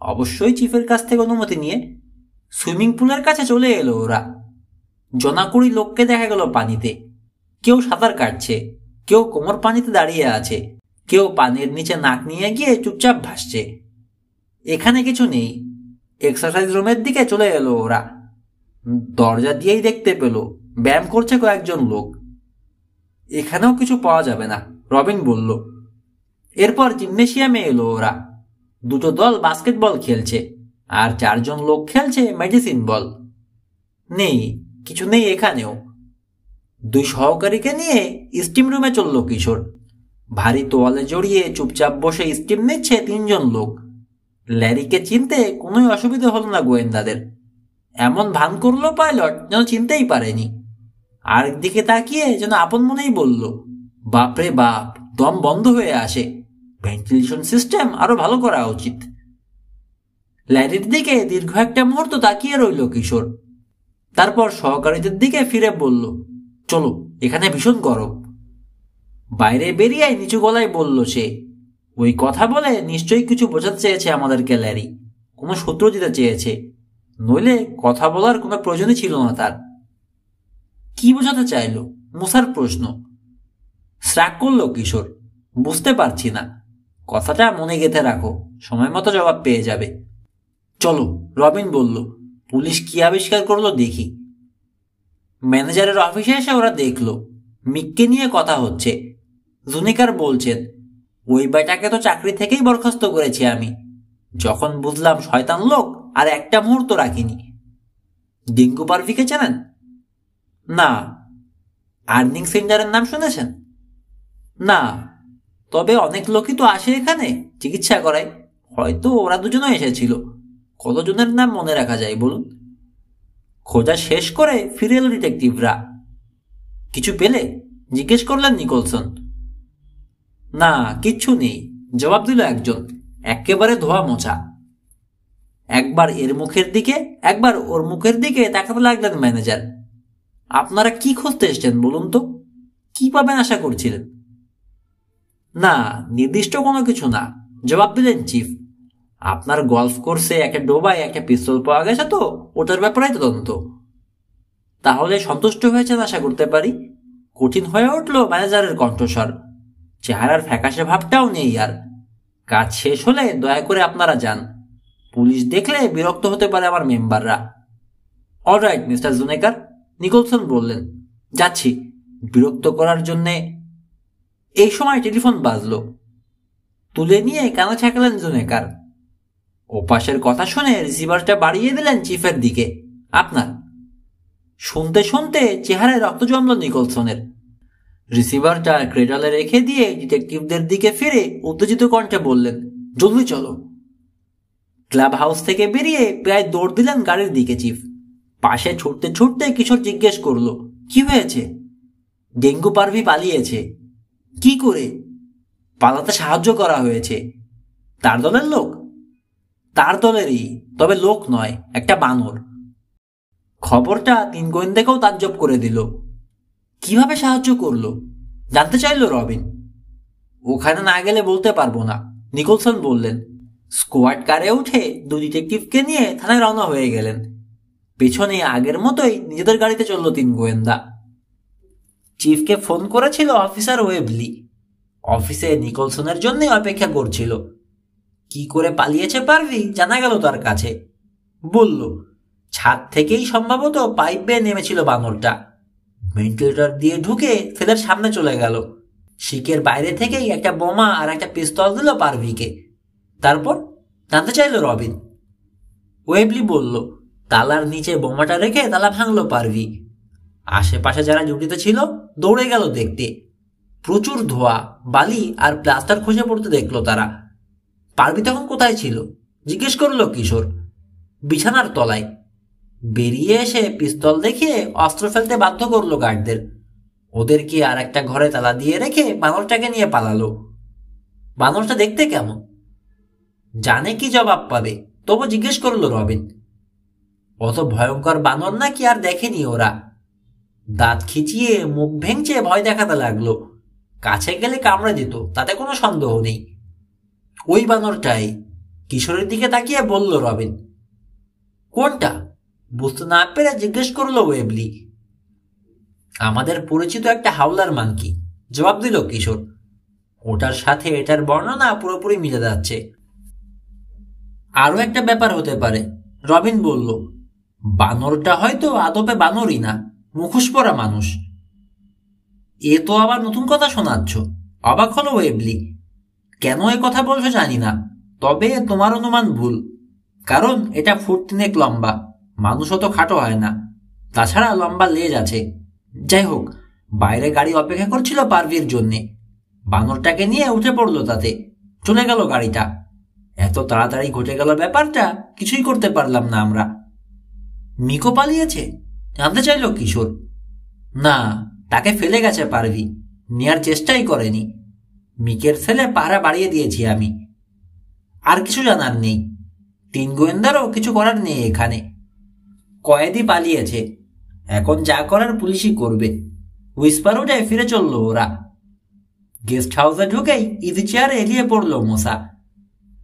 অবশ্যই চিফের কাছ থেকে অনুমতি নিয়ে। সুইমিং পুলের কাছে চলে এলো ওরা। জনাকুড়ি লোককে দেখা গেল পানিতে। কেউ সাঁতার কাটছে, কেউ কোমর পানিতে দাঁড়িয়ে আছে, কেউ পানির নিচে নাক নিয়ে গিয়ে চুপচাপ ভাসছে। এখানে কিছু নেই। এক্সারসাইজ রুমের দিকে চলে এলো ওরা। দরজা দিয়েই দেখতে পেল ব্যায়াম করছে কয়েকজন লোক। এখানেও কিছু পাওয়া যাবে না, রবিন বলল। এরপর জিমনেশিয়ামে এলো ওরা। দুটো দল বাস্কেটবল খেলছে, আর চারজন লোক খেলছে মেডিসিন বল। নেই, কিছু নেই এখানেও। দুই সহকারীকে নিয়ে স্টিম রুমে চলল কিশোর। ভারী তোয়ালে জড়িয়ে চুপচাপ বসে স্টিম নিচ্ছে তিনজন লোক। ল্যারিকে চিনতে কোনোই অসুবিধা হলো না গোয়েন্দাদের। এমন ভান করলো পাইলট যেন চিনতেই পারেনি। আরেকদিকে তাকিয়ে যেন আপন মনেই বলল, বাপরে বাপ, দম বন্ধ হয়ে আসে। ভেন্টিলেশন সিস্টেম আরো ভালো করা উচিত। ল্যারির দিকে দীর্ঘ একটা মুহূর্ত তাকিয়ে রইল কিশোর। তারপর সহকারীদের দিকে ফিরে বলল, চলো, এখানে ভীষণ গরম। বাইরে বেরিয়ে নিচু গলায় বলল সে। ওই কথা বলে নিশ্চয়ই কিছু বোঝাতে চেয়েছে আমাদেরকে ল্যারি। কোনো সূত্র দিতে চেয়েছে, নইলে কথা বলার কোনো প্রয়োজনই ছিল না তার। কি বোঝাতে চাইল? মুসার প্রশ্ন। শ্রাক করল কিশোর। বুঝতে পারছি না। কথাটা মনে গেঁথে রাখো, সময় মতো জবাব পেয়ে যাবে। চলো, রবিন বলল, পুলিশ কি আবিষ্কার করলো দেখি। ম্যানেজারের অফিসে এসে ওরা দেখল মিককে নিয়ে কথা হচ্ছে। জুনিকার বলছেন, ওই বেটাকে তো চাকরি থেকেই বরখাস্ত করেছি আমি, যখন বুঝলাম শয়তান লোক আর একটা মুহূর্ত রাখিনি। ডিঙ্গু পারভিকে জানেন? না। আর্নিং সেন্টারের নাম শুনেছেন? না। তবে অনেক লোকই তো আসে এখানে চিকিৎসা করায়, হয়তো ওরা দুজনও এসেছিল। কতজনের নাম মনে রাখা যায় বলুন? খোঁজা শেষ করে ফিরে এলো ডিটেকটিভরা। কিছু পেলে? জিজ্ঞেস করলেন নিকলসন। না, কিচ্ছু নেই, জবাব দিল একজন, একেবারে ধোয়া মোছা। একবার এর মুখের দিকে একবার ওর মুখের দিকে তাকাতে লাগলেন ম্যানেজার। আপনারা কি খুঁজতে এসছেন বলুন তো? কি পাবেন আশা করছিলেন? না, নির্দিষ্ট কোনো কিছু না, জবাব দিলেন চিফ। আপনার গলফ কোর্সে একটা ডোবায় একটা পিস্তল পাওয়া গেছে তো, ওটার ব্যাপারেই তদন্ত। তাহলে সন্তুষ্ট হয়েছেন আশা করতে পারি। কঠিন হয়ে উঠল ম্যানেজারের কণ্ঠস্বর। চেহারার ফ্যাকাশে ভাবটাও নেই আর। কাজ শেষ হলে দয়া করে আপনারা যান। পুলিশ দেখলে বিরক্ত হতে পারে আমার মেম্বাররা। অলরাইট মিস্টার জুনেকার, নিকোলসন বললেন, যাচ্ছি। বিরক্ত করার জন্যে। এই সময় টেলিফোন বাজলো। তুলে নিয়ে কানে ঠেকালেন জুনেকার। ওপাশের কথা শুনে রিসিভারটা বাড়িয়ে দিলেন চিফের দিকে। আপনার। শুনতে শুনতে চেহারায় রক্ত জমল নিকোলসনের। রিসিভারটা ক্রেডালে রেখে দিয়ে ডিটেকটিভদের দিকে ফিরে উত্তেজিত কণ্ঠে বললেন, জলদি চলো। ক্লাব হাউস থেকে বেরিয়ে প্রায় দৌড় দিলেন গাড়ির দিকে চিফ। পাশে ছুটতে ছুটতে কিশোর জিজ্ঞেস করলো, কি হয়েছে? ডেঙ্গু পারভি পালিয়েছে। কি করে? পালাতে সাহায্য করা হয়েছে। তার দলের লোক? তার দলেরই, তবে লোক নয়, একটা বানর। খবরটা তিন গোয়েন্দাকেও তাজ্জব করে দিল। কিভাবে সাহায্য করলো জানতে চাইল রবিন। ওখানে না গেলে বলতে পারবো না, নিকোলসন বললেন। স্কোয়াড কারে উঠে দু ডিটেকটিভকে নিয়ে থানায় রওনা হয়ে গেলেন। পেছনে আগের মতোই নিজেদের গাড়িতে চলল তিন গোয়েন্দা। চিফকে ফোন করেছিল অফিসার ওয়েবলি। অফিসে নিকোলসনের জন্য অপেক্ষা করছিল। কি করে পালিয়েছে পারভি জানা গেল তার কাছে। বলল, ছাদ থেকেই সম্ভবত পাইপ বেয়ে নেমেছিল বানরটা। ভেন্টিলেটর দিয়ে ঢুকে সেলের সামনে চলে গেল। শিকের বাইরে থেকেই একটা বোমা আর একটা পিস্তল দিল পারভিকে। তারপর জানতে চাইল রবিন। ওয়েবলি বলল, তালার নিচে বোমাটা রেখে তালা ভাঙল পারভি। আশেপাশে যারা ডিউটিতে ছিল দৌড়ে গেল দেখতে। প্রচুর ধোঁয়া, বালি আর প্লাস্টার খসে পড়তে দেখলো তারা। পারভি তখন কোথায় ছিল জিজ্ঞেস করল কিশোর। বিছানার তলায়। বেরিয়ে এসে পিস্তল দেখিয়ে অস্ত্র ফেলতে বাধ্য করলো গার্ডদের। ওদেরকে আর একটা ঘরে তালা দিয়ে রেখে বানরটাকে নিয়ে পালালো। বানরটা দেখতে কেমন? জানে কি জবাব পাবে, তবু জিজ্ঞেস করলো রবিন। অত ভয়ঙ্কর বানর নাকি আর দেখেনি ওরা। দাঁত খিচিয়ে মুখ ভেঙচে ভয় দেখাতে লাগলো। কাছে গেলে কামড়ে দিত, তাতে কোনো সন্দেহ নেই। ওই বানরটাই, কিশোরের দিকে তাকিয়ে বলল রবিন। কোনটা? বুঝতে না পেরে জিজ্ঞেস করলো ওয়েবলি। আমাদের পরিচিত একটা হাওলার মাংকি, জবাব দিল কিশোর। ওটার সাথে এটার বর্ণনা পুরোপুরি মিলে যাচ্ছে। আরও একটা ব্যাপার হতে পারে, রবিন বলল। বানরটা হয়তো আদপে বানরই না, মুখোশ পরা মানুষ। এ তো আবার নতুন কথা শোনাচ্ছ, অবাক হলো ওয়েবলি। কেন এ কথা বলছো জানি না, তবে তোমার অনুমান ভুল। কারণ এটা ফুট 3 লম্বা, মানুষ অত খাটো হয় না। তাছাড়া লম্বা লেজ আছে। যাই হোক, বাইরে গাড়ি অপেক্ষা করছিল পারভির জন্যে। বানরটাকে নিয়ে উঠে পড়লো তাতে, চলে গেল গাড়িটা। এত তাড়াতাড়ি ঘটে গেল ব্যাপারটা, কিছুই করতে পারলাম না আমরা। মিকো পালিয়েছে জানতে চাইল কিশোর। না, তাকে ফেলে গেছে পারভি, নেয়ার চেষ্টাই করেনি। মিকের ছেলে পাহারা বাড়িয়ে দিয়েছি আমি। আর কিছু জানার নেই। তিন গোয়েন্দারও কিছু করার নেই এখানে। কয়েদি পালিয়েছে, এখন যা করার পুলিশই করবে। হুইসপার উঠে ফিরে চলল ওরা। গেস্ট হাউসে ঢুকেই ইজি চেয়ারে এলিয়ে পড়ল মশা।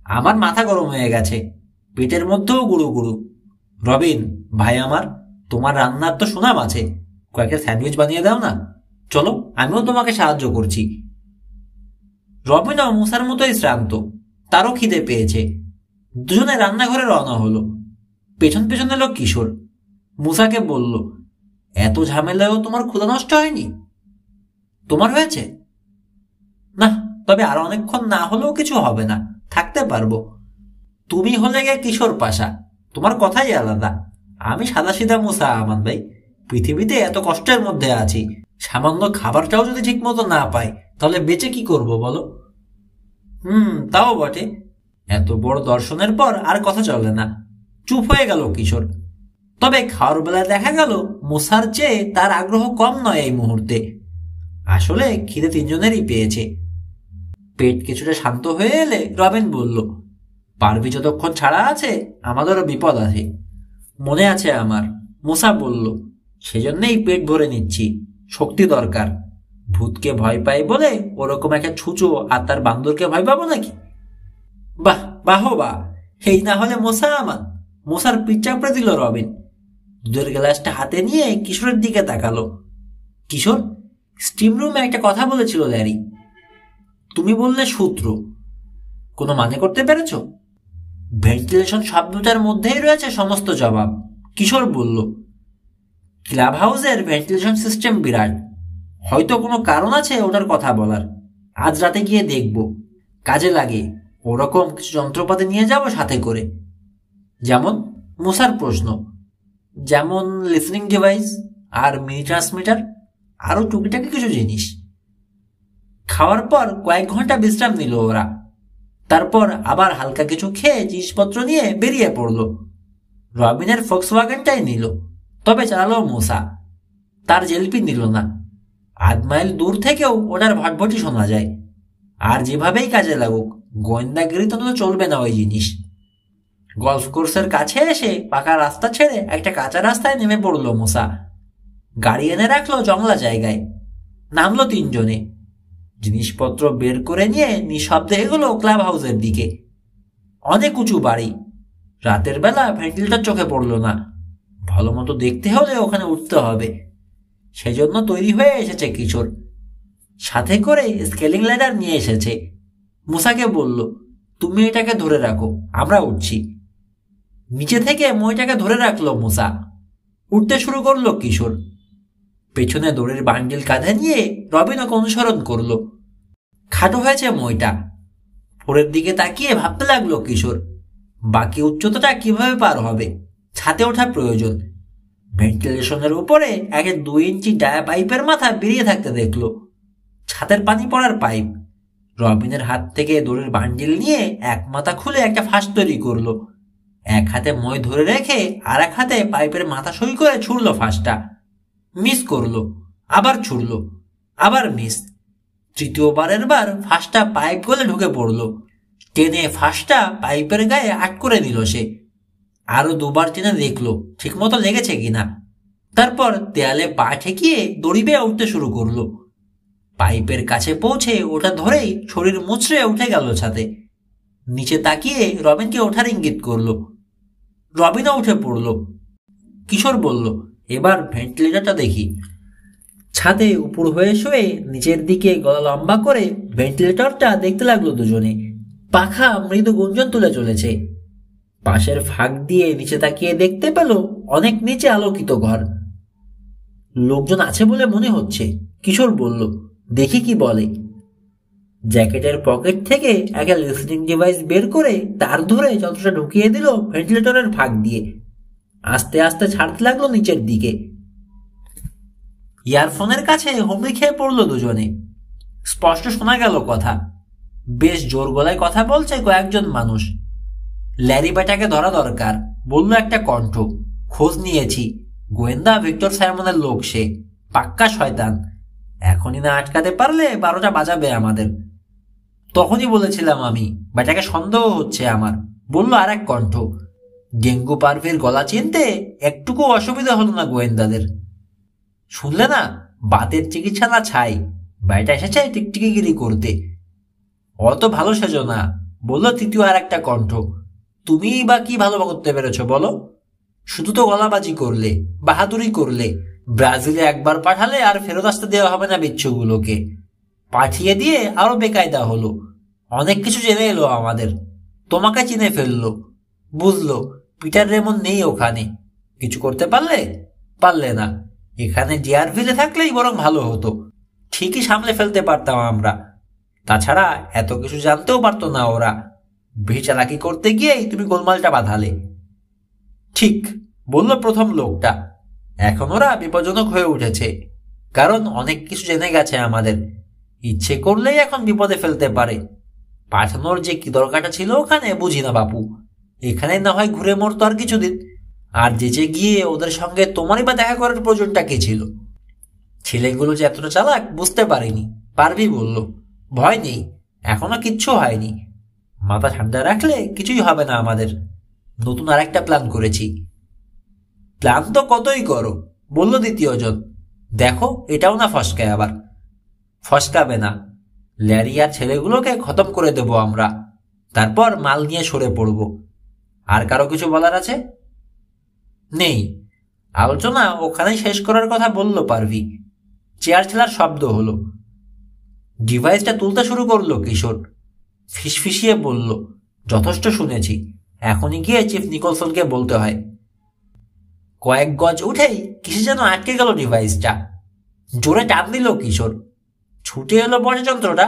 আমার মাথা গরম হয়ে গেছে, পেটের মধ্যেও গুরু গুরু। রবিন ভাই আমার, তোমার রান্নার তো সুনাম আছে, কয়েকটা স্যান্ডউইচ বানিয়ে দাও না। চলো, আমিও তোমাকে সাহায্য করছি। রবিনও মশার মতোই শ্রান্ত, তারও খিদে পেয়েছে। দুজনে রান্নাঘরে রওনা হলো। পেছন পেছন এলো কিশোর। মুসাকে বলল, এত ঝামেলায়ও তোমার ক্ষুধা নষ্ট হয়নি? তোমার হয়েছে? না, তবে আর অনেকক্ষণ না হলেও কিছু হবে না, থাকতে পারবো। তুমি হলে গে কিশোর পাশা, তোমার কথাই আলাদা। আমি সাদাসিধা মুসা আমান ভাই। পৃথিবীতে এত কষ্টের মধ্যে আছি, সামান্য খাবারটাও যদি ঠিক মতো না পাই তাহলে বেঁচে কি করব বলো? তাও বটে। এত বড় দর্শনের পর আর কথা চলে না, চুপ হয়ে গেল কিশোর। তবে খাওয়ার বেলায় দেখা গেল মুসার চেয়ে তার আগ্রহ কম নয় এই মুহূর্তে। আসলে খিদে তিনজনেরই পেয়েছে। পেট কিছুটা শান্ত হয়ে এলে রবিন বলল, পারভি যতক্ষণ ছাড়া আছে আমাদেরও বিপদ আছে। মনে আছে আমার, মুসা বলল। সেজন্যই পেট ভরে নিচ্ছি, শক্তি দরকার। ভূতকে ভয় পাই বলে ওরকম একটা ছুঁচো আর তার বান্দরকে ভয় পাবো নাকি? বাহ বাহ বাহ, এই না হলে মোসা আমান। মোসার পিঠ চাপড়ে দিল রবিন। দুধের গ্লাসটা হাতে নিয়ে কিশোরের দিকে তাকালো। কিশোর, স্টিম রুমে একটা কথা বলেছিল ল্যারি। তুমি বললে সূত্র, কোনো মানে করতে পেরেছ? ভেন্টিলেশন শব্দটার মধ্যেই রয়েছে সমস্ত জবাব। কিশোর বলল, ক্লাব হাউসের ভেন্টিলেশন সিস্টেম বিরাট, হয়তো কোনো কারণ আছে ওটার কথা বলার। আজ রাতে গিয়ে দেখব, কাজে লাগে ওরকম কিছু যন্ত্রপাতি নিয়ে যাব সাথে করে। যেমন? মুসার প্রশ্ন। যেমন লিসনিং ডিভাইস আর মিনি ট্রান্সমিটার, আরও টুকিটাকি কিছু জিনিস। খাওয়ার পর কয়েক ঘন্টা বিশ্রাম নিল ওরা, তারপর আবার হালকা কিছু খেয়ে জিনিসপত্র নিয়ে বেরিয়ে পড়ল। রবিনের ফক্সওয়াগনটাই নিল, তবে চালালো মুসা। তার জেলপি নিল না। ৮ মাইল দূর থেকেও ওটার ভটভটি শোনা যায়। আর যেভাবেই কাজে লাগুক, গোয়েন্দাগিরি তো চলবে না ওই জিনিস। গলফ কোর্সের কাছে এসে পাকা রাস্তা ছেড়ে একটা কাঁচা রাস্তায় নেমে পড়ল মুসা। গাড়ি এনে রাখলো জংলা জায়গায়। নামলো ৩ জনে। জিনিসপত্র বের করে নিয়ে নিঃশব্দে এগুলো ক্লাব হাউসের দিকে। অনেক উঁচু বাড়ি। রাতের বেলা ভেন্টিলেটর চোখে পড়ল না। ভালো মতো দেখতে হলে ওখানে উঠতে হবে, সেজন্য তৈরি হয়ে এসেছে কিশোর। সাথে করে স্কেলিং ল্যাডার নিয়ে এসেছে। মুসাকে বলল, তুমি এটাকে ধরে রাখো, আমরা উঠছি। নিচে থেকে মইটাকে ধরে রাখলো মুসা। উঠতে শুরু করলো কিশোর। পেছনে দড়ির বান্ডিল কাঁধে নিয়ে রবিন ওকে অনুসরণ করলো। খাটো হয়েছে মইটা। উপরের দিকে তাকিয়ে ভাবতে লাগলো কিশোর, বাকি উচ্চতাটা কিভাবে পার হবে। ছাদে ওঠা প্রয়োজন। ভেন্টিলেশনের উপরে একটা 2 ইঞ্চি ডায়া পাইপের মাথা বেরিয়ে থাকতে দেখলো। ছাদের পানি পড়ার পাইপ। রবিনের হাত থেকে দড়ির বান্ডিল নিয়ে এক মাথা খুলে একটা ফাঁস তৈরি করলো। এক হাতে মই ধরে রেখে আর এক হাতে পাইপের মাথা সই করে ছুড়ল ফাঁসটা। মিস করলো, আবার ছুড়ল, আবার মিস। তৃতীয়বারের বার ফাঁসটা পাইপ গলে ঢুকে পড়ল। টেনে ফাঁসটা পাইপের গায়ে আট করে দিল সে। আরো 2বার টেনে দেখলো ঠিক মতো লেগেছে কিনা। তারপর দেয়ালে পা ঠেকিয়ে দড়ি বেয়ে উঠতে শুরু করলো। পাইপের কাছে পৌঁছে ওটা ধরেই শরীর মুচড়ে উঠে গেল ছাদে। নিচে তাকিয়ে রবিনকে ওঠার ইঙ্গিত করলো। রবিনও উঠে পড়ল। কিশোর বলল, এবার ভেন্টিলেটরটা দেখি। ছাদে উপর হয়ে শুয়ে নিচের দিকে গলা লম্বা করে ভেন্টিলেটরটা দেখতে লাগলো দুজনে। পাখা মৃদু গুঞ্জন তুলে চলেছে। পাশের ফাঁক দিয়ে নিচে তাকিয়ে দেখতে পেল অনেক নিচে আলোকিত ঘর। লোকজন আছে বলে মনে হচ্ছে, কিশোর বলল। দেখি কি বলে। জ্যাকেটের পকেট থেকে একটা লিসনিং ডিভাইস বের করে তার ধরে যন্ত্রটা ঢুকিয়ে দিল ভেন্টিলেটরের ফাঁক দিয়ে। আস্তে আস্তে ছাড়তে লাগলো নিচের দিকে। ইয়ারফোনের কাছে হুমড়ি খেয়ে পড়লো দুজনে। স্পষ্ট শোনা গেল কথা। বেশ জোর গলায় কথা বলছে কয়েকজন মানুষ। ল্যারি বেটাকে ধরা দরকার, বলল একটা কণ্ঠ। খোঁজ নিয়েছি, গোয়েন্দা ভিক্টর সাইমনের লোক সে। পাক্কা শয়তান। এখনই না আটকাতে পারলে 12টা বাজাবে আমাদের। তখনই বলেছিলাম আমি, বেটাকে সন্দেহ হচ্ছে আমার, বলল আর এক কণ্ঠ। ডেঙ্গু পারভির গলা চিনতে একটুকু অসুবিধা হলো না গোয়েন্দাদের। শুনলে না, বাতের চিকিৎসা না ছাই, বেটা এসেছে টিকটিকিগিরি করতে। অত ভালো সেজো না, বলল তৃতীয় আর একটা কণ্ঠ। তুমি বা কি ভালো করতে পেরেছ বলো? শুধু তো গলাবাজি করলে, বাহাদুরি করলে। ব্রাজিলে একবার পাঠালে আর ফেরত আসতে দেওয়া হবে না বিচ্ছুগুলোকে। পাঠিয়ে দিয়ে আরো বেকায়দা হলো। অনেক কিছু জেনে এলো আমাদের। তোমাকে চিনে ফেললো, বুঝলো পিটার রেমন নেই ওখানে। কিছু করতে পারলে? পারলে না। এখানে ডিয়ারভিলে থাকলেই বরং ভালো হতো। ঠিকই সামলে ফেলতে পারতাম আমরা। তাছাড়া এত কিছু জানতেও পারতো না ওরা। বেশি চালাকি করতে গিয়েই তুমি গোলমালটা বাঁধালে। ঠিক, বলল প্রথম লোকটা। এখন ওরা বিপজ্জনক হয়ে উঠেছে, কারণ অনেক কিছু জেনে গেছে আমাদের। ইচ্ছে করলেই এখন বিপদে ফেলতে পারে। পাঠানোর যে কি দরকারটা ছিল ওখানে বুঝি না বাপু। এখানে না হয় ঘুরে মরতো আর কিছুদিন। আর যেচে গিয়ে ওদের সঙ্গে তোমারই বা দেখা করার প্রয়োজনটা কি ছিল? ছেলেগুলো যে এতটা চালাক বুঝতে পারিনি। পারবি বলল, ভয় নেই, এখনো কিচ্ছু হয়নি। মাথা ঠান্ডা রাখলে কিছুই হবে না আমাদের। নতুন আর একটা প্ল্যান করেছি। প্ল্যান তো কতই করো, বলল দ্বিতীয়জন। দেখো এটাও না ফসকায় আবার। ফসকাবে না। ল্যারি আর ছেলেগুলোকে খতম করে দেব আমরা। তারপর মাল নিয়ে সরে পড়ব। আর কারো কিছু বলার আছে? নেই। আলোচনা ওখানেই শেষ করার কথা বলল পারভি। চেয়ার ঠেলার শব্দ হলো। ডিভাইসটা তুলতে শুরু করলো কিশোর। ফিসফিসিয়ে বলল, যথেষ্ট শুনেছি, এখনই গিয়ে চিফ নিকলসনকে বলতে হয়। কয়েক গজ উঠেই কিসে যেন আটকে গেল ডিভাইসটা। জোরে টান দিল কিশোর, ছুটে এলো বসে যন্ত্রটা,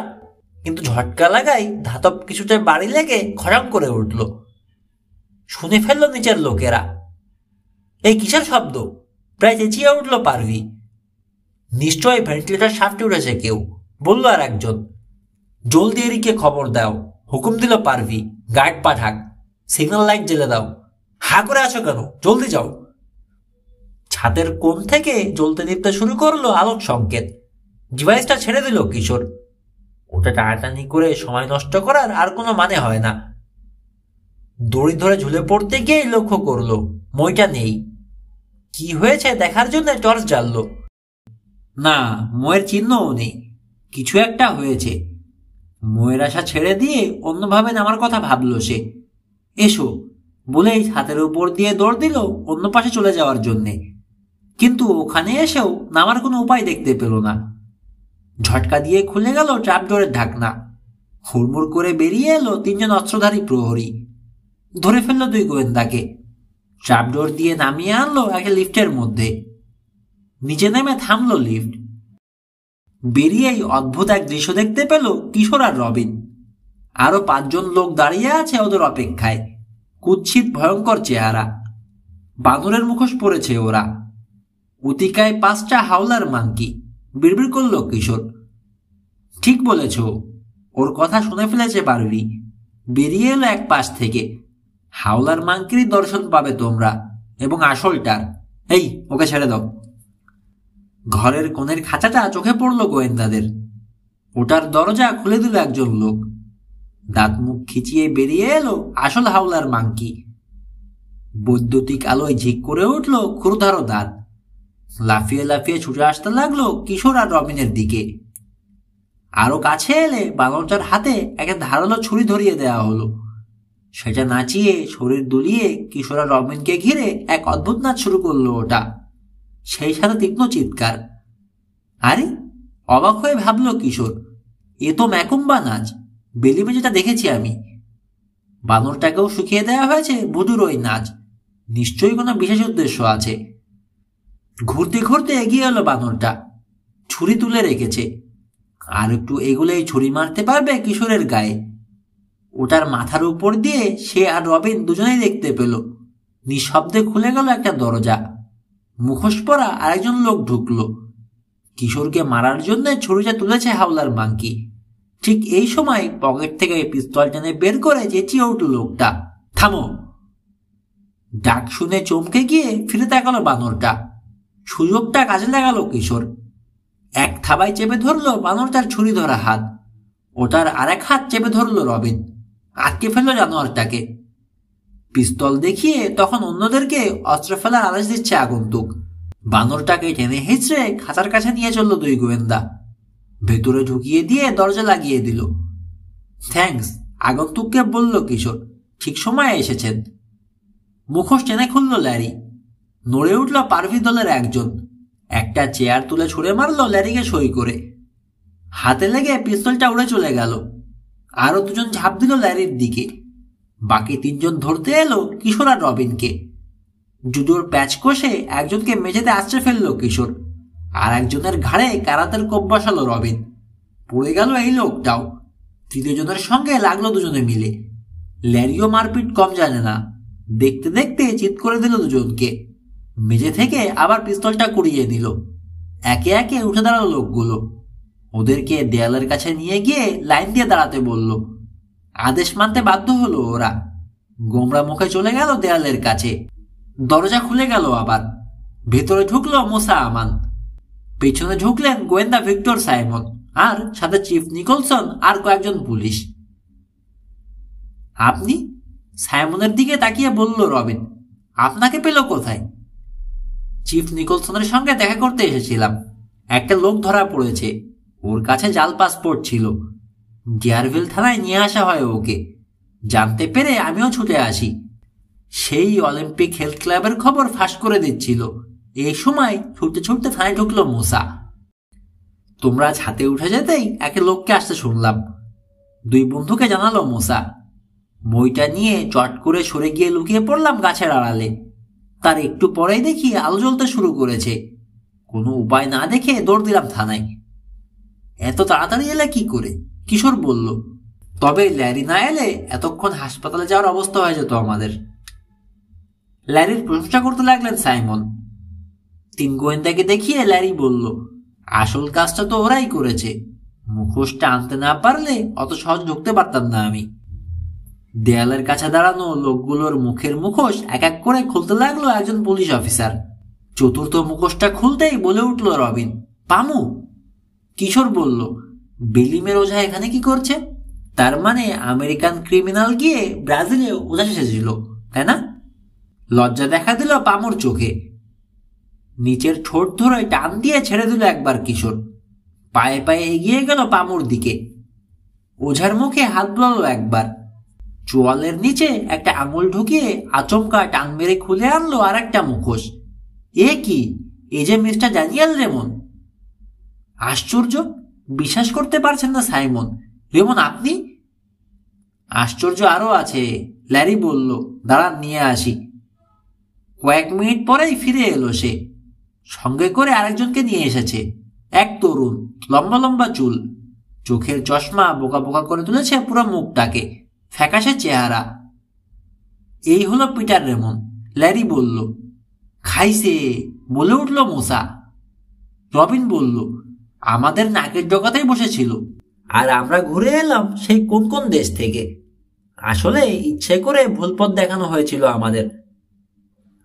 কিন্তু ঝটকা লাগাই ধাতব কিছুতে বাড়ি লেগে খড়াং করে উঠল। শুনে ফেললো নিচের লোকেরা। এই কিসের শব্দ? প্রায় চেঁচিয়ে উঠল পারভি। নিশ্চয়ই ভেন্টিলেটর সামটে উঠেছে কেউ, বলল আর একজন। জলদি এরিকে খবর দাও, হুকুম দিল পারভি। গার্ড পাঠাক, সিগন্যাল লাইট জ্বেলে দাও। হা করে আছো কেন? জলদি যাও। ছাদের কোণ থেকে জ্বলতে নিতে শুরু করলো আলোক সংকেত। ডিভাইসটা ছেড়ে দিল কিশোর। ওটা টানাটানি করে সময় নষ্ট করার আর কোনো মানে হয় না। দড়ি ধরে ঝুলে পড়তে গিয়েই লক্ষ্য করলো মইটা নেই। কি হয়েছে দেখার জন্য টর্চ জ্বাললো। না, ময়ের চিহ্নও নেই। কিছু একটা হয়েছে। ময়ের আশা ছেড়ে দিয়ে অন্যভাবে নামার কথা ভাবলো সে। এসো বলেই হাতের উপর দিয়ে দৌড় দিল অন্য পাশে চলে যাওয়ার জন্যে, কিন্তু ওখানে এসেও নামার কোনো উপায় দেখতে পেল না। ঝটকা দিয়ে খুলে গেল ট্র্যাপডোরের ঢাকনা। হুড়মুড় করে বেরিয়ে এলো তিনজন অস্ত্রধারী প্রহরী। ধরে ফেললো দুই গোয়েন্দাকে। ট্র্যাপডোর দিয়ে নামিয়ে আনলো একটা লিফটের মধ্যে। নিচে নেমে থামলো লিফট। বেরিয়েই অদ্ভুত এক দৃশ্য দেখতে পেল কিশোর আর রবিন। আরো 5 জন লোক দাঁড়িয়ে আছে ওদের অপেক্ষায়। কুৎসিত ভয়ঙ্কর চেহারা, বানরের মুখোশ পড়েছে ওরা। উতিকায় 5টা হাওলার মাংকি, বিড়বিড় করল কিশোর। ঠিক বলেছ, ওর কথা শুনে ফেলেছে পারভি। বেরিয়ে এলো এক পাশ থেকে। হাওলার মাংকিরই দর্শন পাবে তোমরা, এবং আসলটার। এই, ওকে ছেড়ে দাও। ঘরের কোণের খাঁচাটা চোখে পড়ল গোয়েন্দাদের। ওটার দরজা খুলে দিল একজন লোক। দাঁত মুখ খিচিয়ে বেরিয়ে এলো আসল হাওলার মাংকি। বৈদ্যুতিক আলোয় ঝিক করে উঠল ক্ষুরধারো দাঁত। লাফিয়ে লাফিয়ে ছুটে আসতে লাগলো কিশোর আর রবিনের দিকে। আরো কাছে এলে বানরটার হাতে একটা ধারালো ছুরি ধরিয়ে দেওয়া হলো। সেটা নাচিয়ে শরীর দুলিয়ে কিশোর আর রবিনকে ঘিরে এক অদ্ভুত নাচ শুরু করলো ওটা। সেই সাথে তীক্ষ্ণ চিৎকার। আরে, অবাক হয়ে ভাবলো কিশোর, এ তো ম্যাকুম্বা নাচ, বেলিমে যেটা দেখেছি আমি। বানরটাকেও শুকিয়ে দেওয়া হয়েছে ভুতুর ওই নাচ। নিশ্চয়ই কোনো বিশেষ উদ্দেশ্য আছে। ঘুরতে ঘুরতে এগিয়ে এলো বানরটা। ছুরি তুলে রেখেছে। আর একটু এগুলোই ছুরি মারতে পারবে কিশোরের গায়ে। ওটার মাথার উপর দিয়ে সে আর রবিন দুজনেই দেখতে পেল নিঃশব্দে খুলে গেল একটা দরজা। মুখোশ পরা আরেকজন লোক ঢুকলো। কিশোরকে মারার জন্য ছুরিটা তুলেছে হাওলার মাংকি। ঠিক এই সময় পকেট থেকে পিস্তল টেনে বের করে চেঁচিয়ে উঠল লোকটা, থামো। ডাক শুনে চমকে গিয়ে ফিরে তাকালো বানরটা। সুযোগটা কাজে লাগালো কিশোর। এক থাবায় চেপে ধরলো বানরটার ছুরি ধরা হাত। ওটার আরেক হাত চেপে ধরলো রবিন। আটকে ফেললো জানোয়ারটাকে। পিস্তল দেখিয়ে তখন অন্যদেরকে অস্ত্র ফেলার আদেশ দিচ্ছে আগন্তুক। বানরটাকে টেনে হেঁচড়ে খাঁচার কাছে নিয়ে চললো দুই গোয়েন্দা। ভেতরে ঢুকিয়ে দিয়ে দরজা লাগিয়ে দিল। থ্যাঙ্কস, আগন্তুককে বলল কিশোর, ঠিক সময়ে এসেছেন। মুখোশ টেনে খুলল ল্যারি। নড়ে উঠল পারভি দলের একজন। একটা চেয়ার তুলে ছুঁড়ে মারল ল্যারিকে সই করে। হাতে লেগে পিস্তলটা উড়ে চলে গেল। আরো 2 জন ঝাঁপ দিল ল্যারির দিকে। বাকি 3 জন ধরতে এলো কিশোর আর রবিনকে। জুডোর প্যাচ কষে একজনকে মেঝেতে আছড়ে ফেললো কিশোর, আর একজনের ঘাড়ে কারাতের কোপ বসালো রবিন। পড়ে গেল এই লোকটাও। 3 জনের সঙ্গে লাগলো 2 জনে মিলে। ল্যারিও মারপিট কম জানে না। দেখতে দেখতে চিৎ করে দিল 2 জনকে। মেঝে থেকে আবার পিস্তলটা কুড়িয়ে দিল। একে একে উঠে দাঁড়ালো লোকগুলো। ওদেরকে দেয়ালের কাছে নিয়ে গিয়ে লাইন দিয়ে দাঁড়াতে বলল। আদেশ মানতে বাধ্য হলো ওরা। গোমরা মুখে চলে গেল দেয়ালের কাছে। দরজা খুলে গেল আবার। ভেতরে ঢুকলো মুসা আমান। পেছনে ঢুকলেন গোয়েন্দা ভিক্টর সাইমন, আর সাথে চিফ নিকলসন আর কয়েকজন পুলিশ। আপনি? সাইমনের দিকে তাকিয়ে বলল রবিন। আপনাকে পেল কোথায়? চিফ নিকলসনের সঙ্গে দেখা করতে এসেছিলাম। একটা লোক ধরা পড়েছে। ওর কাছে জাল পাসপোর্ট ছিল। ডিয়ারভিল থানায় নিয়ে আসা হয় ওকে। জানতে পেরে আমিও ছুটে আসি। সেই অলিম্পিক হেলথ ক্লাবের খবর ফাঁস করে দিচ্ছিল। এই সময় ছুটতে ছুটতে থানায় ঢুকলো মুসা। তোমরা ছাতে উঠে যেতেই এক লোককে আসতে শুনলাম। 2 বন্ধুকে জানালো মুসা। বইটা নিয়ে চট করে সরে গিয়ে লুকিয়ে পড়লাম গাছের আড়ালে। তার একটু পরেই দেখি আলো জ্বলতে শুরু করেছে। কোনো উপায় না দেখে দৌড় দিলাম থানায়। এত তাড়াতাড়ি এলে কি করে? কিশোর বলল। তবে ল্যারি না এলে এতক্ষণ হাসপাতালে যাওয়ার অবস্থা হয়ে যেত আমাদের। ল্যারির প্রশংসা করতে লাগলেন সাইমন। 3 গোয়েন্দাকে দেখিয়ে ল্যারি বলল, আসল কাজটা তো ওরাই করেছে। মুখোশটা আনতে না পারলে অত সহজ ঢুকতে পারতাম না আমি। দেয়ালের কাছে দাঁড়ানো লোকগুলোর মুখের মুখোশ এক এক করে খুলতে লাগলো একজন পুলিশ অফিসার। চতুর্থ মুখোশটা খুলতেই বলে উঠল রবিন, পামু। কিশোর বলল, বেলিমের ওঝা এখানে কি করছে? তার মানে আমেরিকান ক্রিমিনাল গিয়ে ব্রাজিলে ওঝা এসেছিল, তাই না? লজ্জা দেখা দিল পামুর চোখে। নিচের ঠোঁট ধরে টান দিয়ে ছেড়ে দিল একবার কিশোর। পায়ে পায়ে এগিয়ে গেল পামুর দিকে। ওঝার মুখে হাত বুলালো একবার। চোয়ালের নিচে একটা আঙুল ঢুকিয়ে আচমকা টান মেরে খুলে আনলো আর একটা মুখোশ। এ কি? এ যে মিস্টার ড্যানিয়েল রেমন। আশ্চর্য! বিশ্বাস করতে পারছেন না সাইমন। রেমন আপনি? আশ্চর্য আরো আছে, ল্যারি বলল। দাঁড়ান, নিয়ে আসি। কয়েক মিনিট পরেই ফিরে এলো সে। সঙ্গে করে আরেকজনকে নিয়ে এসেছে। এক তরুণ, লম্বা লম্বা চুল, চোখের চশমা বোকা বোকা করে তুলেছে পুরো মুখটাকে, ফ্যাকাশে চেহারা। এই হলো পিটার রেমন, ল্যারি বলল। খাইছে, বলে উঠল মোসা। রবিন বলল, আমাদের নাকের ডগাতেই বসেছিল, আর আমরা ঘুরে এলাম সেই কোন কোন দেশ থেকে। আসলে ইচ্ছে করে ভুল পথ দেখানো হয়েছিল আমাদের।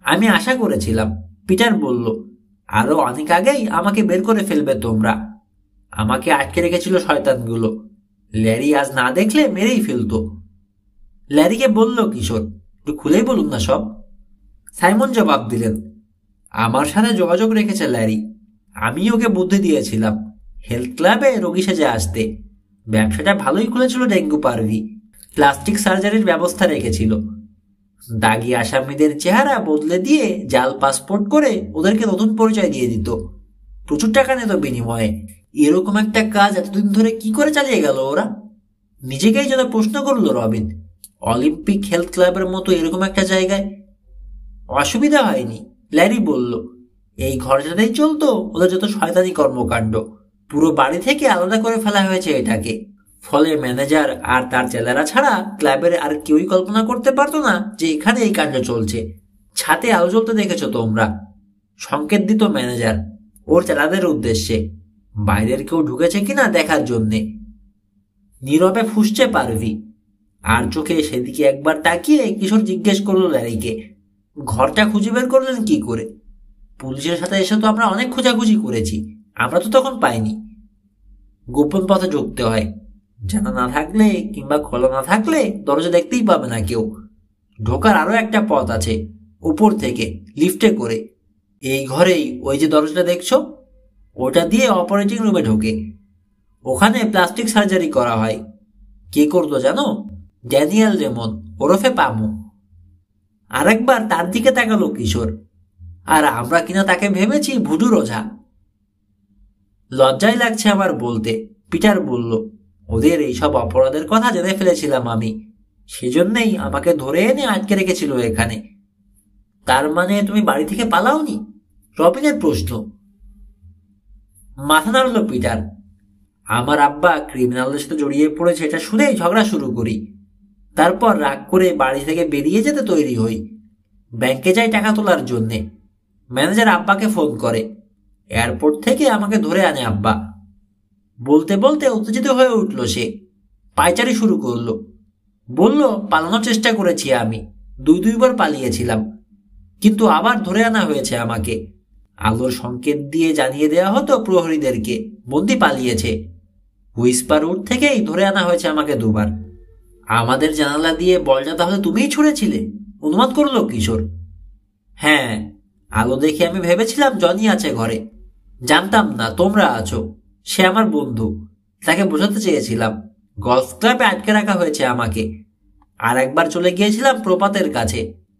আমি আশা করেছিলাম, পিটার বলল, আরো অনেক আগেই আমাকে বের করে ফেলবে তোমরা। আমাকে আটকে রেখেছিল শয়তানগুলো। ল্যারি আজ না দেখলে মেরেই ফেলতো। ল্যারিকে বলল কিশোর, একটু খুলেই বলুন না সব। সাইমন জবাব দিলেন, আমার সাথে যোগাযোগ রেখেছে ল্যারি। আমি ওকে বুদ্ধি দিয়েছিলাম হেলথ ক্লাবে রোগী সেজে আসতে। ব্যবসাটা ভালোই খুলেছিল ডেঙ্গু পারভি। প্লাস্টিক সার্জারির ব্যবস্থা রেখেছিল। দাগি আসামিদের চেহারা বদলে দিয়ে জাল পাসপোর্ট করে ওদেরকে নতুন পরিচয় দিয়ে দিত। প্রচুর টাকা নিত বিনিময়ে। এরকম একটা কাজ এতদিন ধরে কি করে চালিয়ে গেল ওরা? নিজেকেই যেন প্রশ্ন করলো রবিন। অলিম্পিক হেলথ ক্লাবের মতো এরকম একটা জায়গায় অসুবিধা হয়নি, ল্যারি বলল। এই ঘরটাতেই চলতো ওদের যত শয়তানি কর্মকাণ্ড। পুরো বাড়ি থেকে আলাদা করে ফেলা হয়েছে এটাকে। ফলে ম্যানেজার আর তার চেলারা ছাড়া ক্লাবের আর কেউই কল্পনা করতে পারতো না যে এখানে এই কাণ্ড চলছে। ছাদে আলো জ্বলতে দেখেছ তোমরা। সংকেত দিত ম্যানেজার ওর চেলাদের উদ্দেশ্যে, বাইরের কেউ ঢুকেছে কিনা দেখার জন্যে। নীরবে ফুঁসছে পারভি। আর চোখে সেদিকে একবার তাকিয়ে কিশোর জিজ্ঞেস করলো ল্যারিকে, ঘরটা খুঁজে বের করলেন কি করে? পুলিশের সাথে এসে তো আমরা অনেক খোঁজাখুঁজি করেছি, আমরা তো তখন পাইনি। গোপন পথে ঢুকতে হয়। জানা না থাকলে কিংবা খোলা না থাকলে দরজা দেখতেই পাবে না কেউ। ঢোকার আরো একটা পথ আছে, উপর থেকে লিফটে করে। এই ঘরেই ওই যে দরজাটা দেখছো, ওটা দিয়ে অপারেটিং রুমে ঢোকে। ওখানে প্লাস্টিক সার্জারি করা হয়। কে করতো জানো? ড্যানিয়েল রেমন, ওরফে পামু। আরেকবার তার দিকে তাকালো কিশোর। আর আমরা কিনা তাকে ভেবেছি ভুডুর ওঝা। লজ্জাই লাগছে আমার বলতে, পিটার বলল। ওদের এইসব অপরাধের কথা জেনে ফেলেছিলাম আমি, সেজন্যই আমাকে ধরে এনে আটকে রেখেছিল এখানে। তার মানে তুমি বাড়ি থেকে পালাওনি? রবিনের প্রশ্ন। মাথা নাড়ল পিটার। আমার আব্বা ক্রিমিনালদের সাথে জড়িয়ে পড়েছে এটা শুনেই ঝগড়া শুরু করি। তারপর রাগ করে বাড়ি থেকে বেরিয়ে যেতে তৈরি হই। ব্যাংকে যাই টাকা তোলার জন্যে। ম্যানেজার আব্বাকে ফোন করে। এয়ারপোর্ট থেকে আমাকে ধরে আনে আব্বা। বলতে বলতে উত্তেজিত হয়ে উঠল সে। পায়চারি শুরু করলো। বলল, পালানোর চেষ্টা করেছি আমি, 2-2বার পালিয়েছিলাম, কিন্তু আবার ধরে আনা হয়েছে আমাকে। আলোর সংকেত দিয়ে জানিয়ে দেওয়া হতো প্রহরীদেরকে বন্দি পালিয়েছে। হুইসপার উড থেকেই ধরে আনা হয়েছে আমাকে 2বার। আমাদের জানালা দিয়ে বলটা তাহলে তুমিই ছুঁড়েছিলে? অনুমান করলো কিশোর। হ্যাঁ, আলো দেখে আমি ভেবেছিলাম জনি আছে ঘরে। জানতাম না তোমরা আছো। সে আমার বন্ধু, তাকে বোঝাতে চেয়েছিলাম গলফ ক্লাবে আটকে রাখা হয়েছে আমাকে। আর একবার চলে গিয়েছিলাম প্রপাতের কাছে।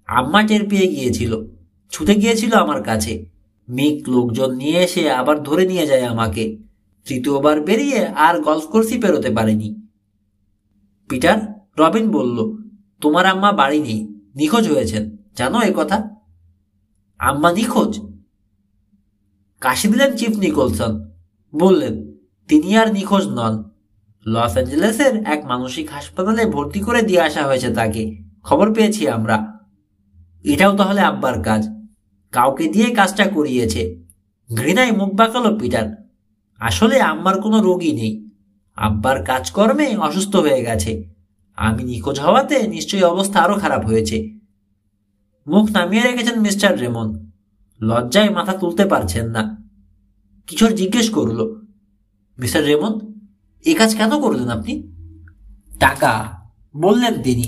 আম্মা টের পেয়ে গিয়েছিল, ছুটে গিয়েছিল আমার কাছে। মেঘ লোকজন নিয়ে এসে আবার ধরে নিয়ে যায় আমাকে। 3য়বার বেরিয়ে আর গলফ কোর্সই পেরোতে পারেনি। পিটার, রবিন বলল, তোমার আম্মা বাড়ি নেই, নিখোঁজ হয়েছেন, জানো এ কথা? আম্মা নিখোঁজ? কাশি দিলেন চিফ নিকোলসন। বললেন, তিনি আর নিখোঁজ নন। লস অ্যাঞ্জেলেসের এক মানসিক হাসপাতালে ভর্তি করে দিয়ে আসা হয়েছে তাকে, খবর পেয়েছি আমরা। এটাও তাহলে আব্বার কাজ? কাউকে দিয়ে কাজটা করিয়েছে। ঘৃণায় মুখ বাঁকালো পিটার। আসলে আম্মার কোনো রোগী নেই, আব্বার কাজকর্মে অসুস্থ হয়ে গেছে। আমি নিখোঁজ হওয়াতে নিশ্চয়ই অবস্থা আরো খারাপ হয়েছে। মুখ নামিয়ে রেখেছেন মিস্টার রেমন, লজ্জায় মাথা তুলতে পারছেন না। কিশোর জিজ্ঞেস করল, মিস্টার রেমন, এ কাজ কেন করলেন আপনি? টাকা, বললেন তিনি।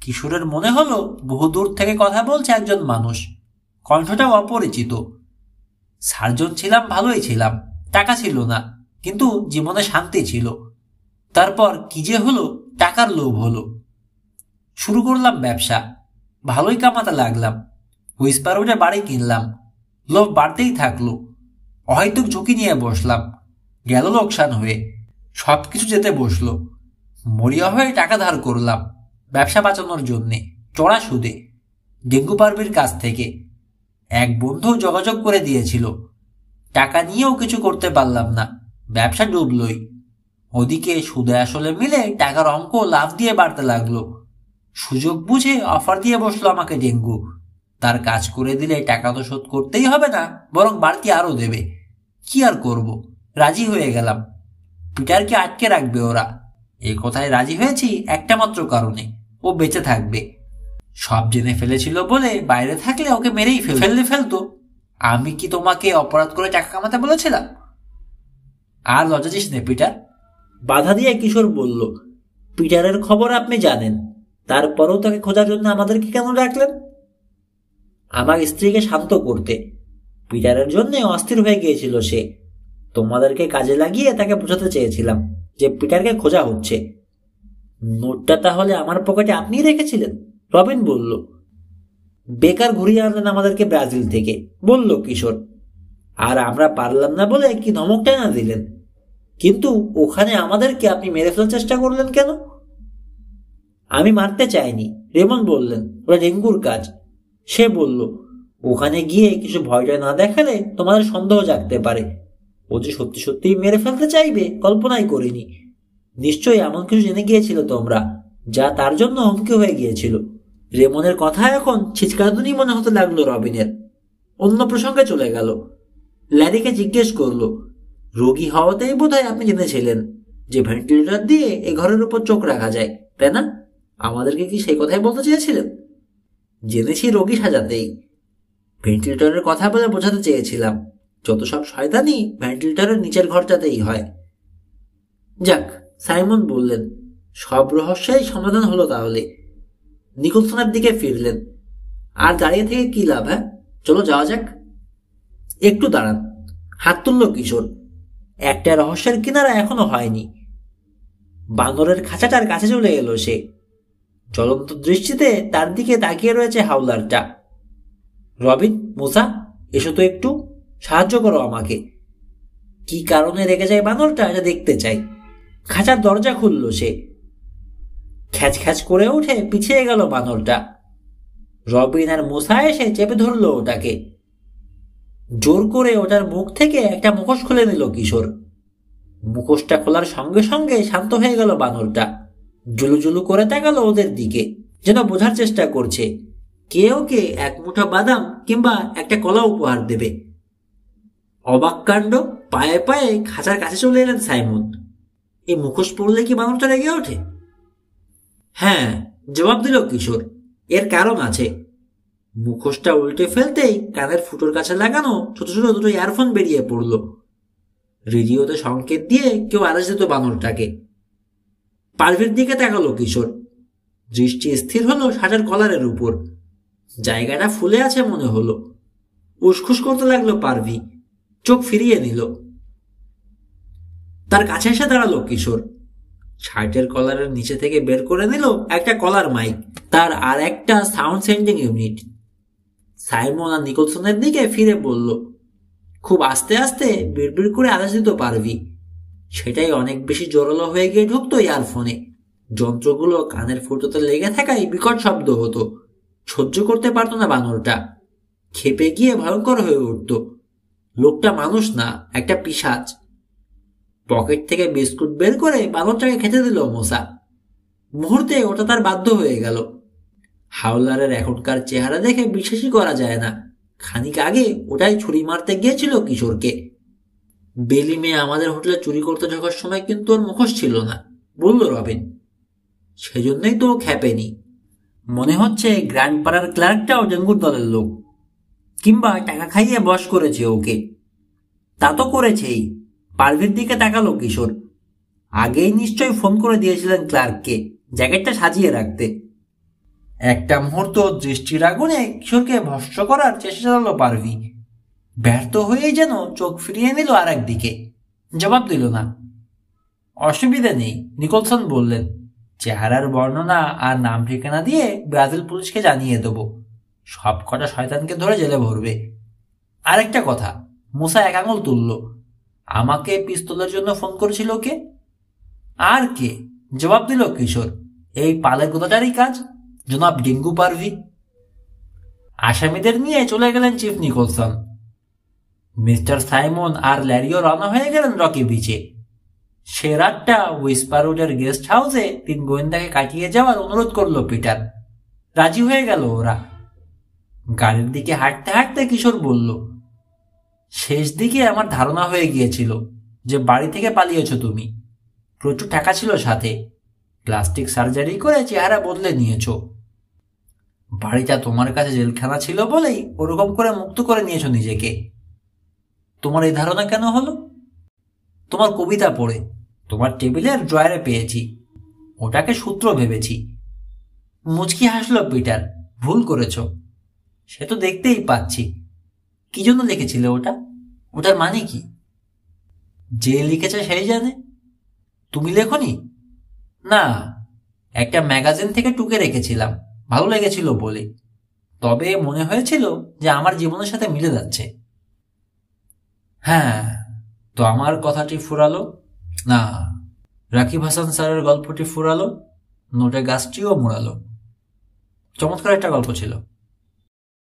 কিশোরের মনে হলো বহুদূর থেকে কথা বলছে একজন মানুষ, কণ্ঠটাও অপরিচিত। সার্জন ছিলাম, ভালোই ছিলাম, টাকা ছিল না, কিন্তু জীবনে শান্তি ছিল। তারপর কি যে হলো, টাকার লোভ হলো। শুরু করলাম ব্যবসা, ভালোই কামাতে লাগলাম। হুইসপার উঠে বাড়ি কিনলাম, লোভ বাড়তেই থাকলো। অহেতুক ঝুঁকি নিয়ে বসলাম, গেল লোকসান হয়ে। সবকিছু যেতে বসলো। মরিয়া হয়ে টাকা ধার করলাম ব্যবসা বাঁচানোর জন্যে, চড়া সুদে, ডেঙ্গু পারবির কাছ থেকে। এক বন্ধু যোগাযোগ করে দিয়েছিল। টাকা নিয়েও কিছু করতে পারলাম না, ব্যবসা ডুবলই। ওদিকে সুদে আসলে মিলে টাকার অঙ্ক লাভ দিয়ে বাড়তে লাগলো। সুযোগ বুঝে অফার দিয়ে বসলো আমাকে ডেঙ্গু। তার কাজ করে দিলে টাকা তো শোধ করতেই হবে না, বরং বাড়তি আরো দেবে। কি আর করব, রাজি হয়ে গেলাম। পিটারকে আটকে রাখবে ওরা। এ কথায় রাজি হয়েছি একটা মাত্র কারণে, ও বেঁচে থাকবে। সব জেনে ফেলেছিল বলে বাইরে থাকলে ওকে মেরেই ফেলতো। আমি কি তোমাকে অপরাধ করে টাকা কামাতে বলেছিলাম? আর লজ্জাছিস নে পিটার, বাধা দিয়ে কিশোর বলল। পিটারের খবর আপনি জানেন, তারপরেও তাকে খোঁজার জন্য আমাদেরকে কেন ডাকলেন? আমার স্ত্রীকে শান্ত করতে। পিটারের জন্য অস্থির হয়ে গিয়েছিল সে। তোমাদেরকে কাজে লাগিয়ে তাকে বোঝাতে চেয়েছিলাম যে পিটারকে খোঁজা হচ্ছে। নোটটা তাহলে আমার পকেটে আপনিই রেখেছিলেন? রবিন বলল। বেকার ঘুরিয়ে আনলেন আমাদেরকে ব্রাজিল থেকে, বলল কিশোর। আর আমরা পারলাম না বলে কি ধমকটাই না দিলেন। কিন্তু ওখানে আমাদেরকে আপনি মেরে ফেলার চেষ্টা করলেন কেন? আমি মারতে চাইনি, রেমন বললেন। ওরা ডেঙ্গুর কাজ। সে বলল, ওখানে গিয়ে কিছু ভয়টা না দেখালে তোমাদের সন্দেহ জাগতে পারে। ও যে সত্যি সত্যিই মেরে ফেলতে চাইবে কল্পনাই করিনি। নিশ্চয়ই এমন কিছু জেনে গিয়েছিল তোমরা, যা তার জন্য হুমকি হয়ে গিয়েছিল। রেমনের কথা এখন ছিচকাতুনি মনে হতে লাগলো রবিনের। অন্য প্রসঙ্গে চলে গেল। ল্যারিকে জিজ্ঞেস করলো, রোগী হওয়াতেই বোধহয় আপনি জেনেছিলেন যে ভেন্টিলেটর দিয়ে এ ঘরের উপর চোখ রাখা যায়, তাই না? আমাদেরকে কি সেই কথাই বলতে চেয়েছিলেন? জেনেছি রোগী সাজাতেই। ভেন্টিলেটরের কথা বলে বোঝাতে চেয়েছিলাম যত সব শয়তানি ভেন্টিলেটরের নিচের ঘরটাতেই হয়। যাক, সাইমন বললেন, সব রহস্যই সমাধান হলো তাহলে। নিকোলসনের দিকে ফিরলেন। আর দাঁড়িয়ে থেকে কি লাভ? হ্যাঁ, চলো যাওয়া যাক। একটু দাঁড়ান, হাত তুলল কিশোর। একটা রহস্যের কিনারা এখনো হয়নি। বানরের খাঁচাটার কাছে চলে এলো সে। জ্বলন্ত দৃষ্টিতে তার দিকে তাকিয়ে রয়েছে হাওলারটা। রবিন, মুসা, এসো তো, একটু সাহায্য করো আমাকে। কি কারণে রেগে যায় বানরটা, এটা দেখতে চাই। খাঁচার দরজা খুলল সে। খ্যাচ খ্যাচ করে উঠে পিছিয়ে গেল বানরটা। রবিন আর মুসা এসে চেপে ধরল ওটাকে। জোর করে ওটার মুখ থেকে একটা মুখোশ খুলে নিল কিশোর। মুখোশটা খোলার সঙ্গে সঙ্গে শান্ত হয়ে গেল বানরটা। জুলু জুলু করে তাকালো ওদের দিকে, যেন বোঝার চেষ্টা করছে কে ওকে এক মুঠো বাদাম কিংবা একটা কলা উপহার দেবে। অবাক কাণ্ড, পায়ে পায়ে খাঁচার কাছে চলে এলেন সাইমন। এই মুখোশ পড়লে কি বানরটা রেগে ওঠে? হ্যাঁ, জবাব দিল কিশোর। এর কারণ আছে। মুখোশটা উল্টে ফেলতেই কানের ফুটোর কাছে লাগানো ছোট ছোট দুটো ইয়ারফোন বেরিয়ে পড়ল। রেডিওতে সংকেত দিয়ে কেউ আদেশ দিত বানরটাকে। পারভির দিকে তাকালো কিশোর। দৃষ্টি স্থির হলো সাজার কলারের উপর। জায়গাটা ফুলে আছে মনে হলো। উসখুস করতে লাগলো পারভি। চোখ ফিরিয়ে নিল। তার কাছে এসে দাঁড়ালো কিশোর। শার্টের কলারের নিচে থেকে বের করে নিল একটা কলার মাইক, তার আর একটা সাউন্ড সেন্ডিং ইউনিট। সাইমন আর নিকোলসনের দিকে ফিরে বলল, খুব আস্তে আস্তে বিড়বিড় করে আদেশ দিত পারভি। সেটাই অনেক বেশি জোরালো হয়ে গিয়ে ঢুকতো ইয়ারফোনে। যন্ত্রগুলো কানের ফুটোতে লেগে থাকায় বিকট শব্দ হতো। সহ্য করতে পারত না বানরটা। খেপে গিয়ে ভয়ঙ্কর হয়ে উঠত। লোকটা মানুষ না, একটা পিশাচ। পকেট থেকে বিস্কুট বের করে বানরটাকে খেতে দিল মোসা। মুহূর্তে ওটা তার বাধ্য হয়ে গেল। হাওলারের এখনকার চেহারা দেখে বিশ্বাসই করা যায় না। খানিক আগে ওটাই ছুরি মারতে গিয়েছিল কিশোরকে। বেলি মেয়ে আমাদের হোটেলে চুরি করতে ঢোকার সময় কিন্তু ওর মুখোশ ছিল না, বলল রবিন। সেজন্যই তো ও খেপেনি। মনে হচ্ছে গ্র্যান্ডপাড়ার ক্লার্কটাও ডেঙ্গুর দলের লোক, কিংবা টাকা খাইয়ে বশ করেছে ওকে। তা তো করেছেই। পারভির দিকে তাকালো কিশোর। আগেই নিশ্চয়ই ফোন করে দিয়েছিলেন ক্লার্ককে জ্যাকেটটা সাজিয়ে রাখতে। একটা মুহূর্ত দৃষ্টির আগুনে কিশোরকে ভস্ম করার চেষ্টা চালালো পারভি। ব্যর্থ হয়েই যেন চোখ ফিরিয়ে নিল আর একদিকে। জবাব দিল না। অসুবিধা নেই, নিকলসন বললেন। চেহারার বর্ণনা আর নাম ঠিকানা দিয়ে ব্রাজিল পুলিশকে জানিয়ে দেবো। সব কটা শয়তানকে ধরে জেলে ভরবে। আরেকটা কথা, মুসা এক আঙুল তুলল। আমাকে পিস্তলের জন্য ফোন করেছিল কে? আর কে? জবাব দিল কিশোর। এই পালের গোদাটারই কাজ, জনাব ডেঙ্গু পারভি। আসামিদের নিয়ে চলে গেলেন চিফ নিকলসন। মিস্টার সাইমন আর ল্যারিও রওনা হয়ে গেলেন রকি বিচে। সে রাতটা হুইসপার রোডের গেস্ট হাউসে 3 গোয়েন্দাকে কাটিয়ে যাওয়ার অনুরোধ করলো পিটার। রাজি হয়ে গেল ওরা। গাড়ির দিকে হাঁটতে হাঁটতে কিশোর বলল, শেষ দিকে আমার ধারণা হয়ে গিয়েছিল যে বাড়ি থেকে পালিয়েছ তুমি। প্রচুর টাকা ছিল সাথে। প্লাস্টিক সার্জারি করে চেহারা বদলে নিয়েছ। বাড়িটা তোমার কাছে জেলখানা ছিল বলেই ওরকম করে মুক্ত করে নিয়েছ নিজেকে। তোমার এই ধারণা কেন হলো? তোমার কবিতা পড়ে তোমার টেবিলের ড্রয়ারে পেয়েছি, ওটাকে সূত্র ভেবেছি। মুচকি হাসলো পিটার। ভুল করেছ, সে তো দেখতেই পাচ্ছি। কি জন্য লিখেছিলে ওটা? ওটার মানে কি? যে লিখেছে সেই জানে। তুমি লেখনি? না, একটা ম্যাগাজিন থেকে টুকে রেখেছিলাম, ভালো লেগেছিল বলে। তবে মনে হয়েছিল যে আমার জীবনের সাথে মিলে যাচ্ছে। হ্যাঁ, তো আমার কথাটি ফুরালো না, রাকিব হাসান স্যারের গল্পটি ফুরালো, নোটে গাছটিও মোড়ালো। চমৎকার একটা গল্প ছিল।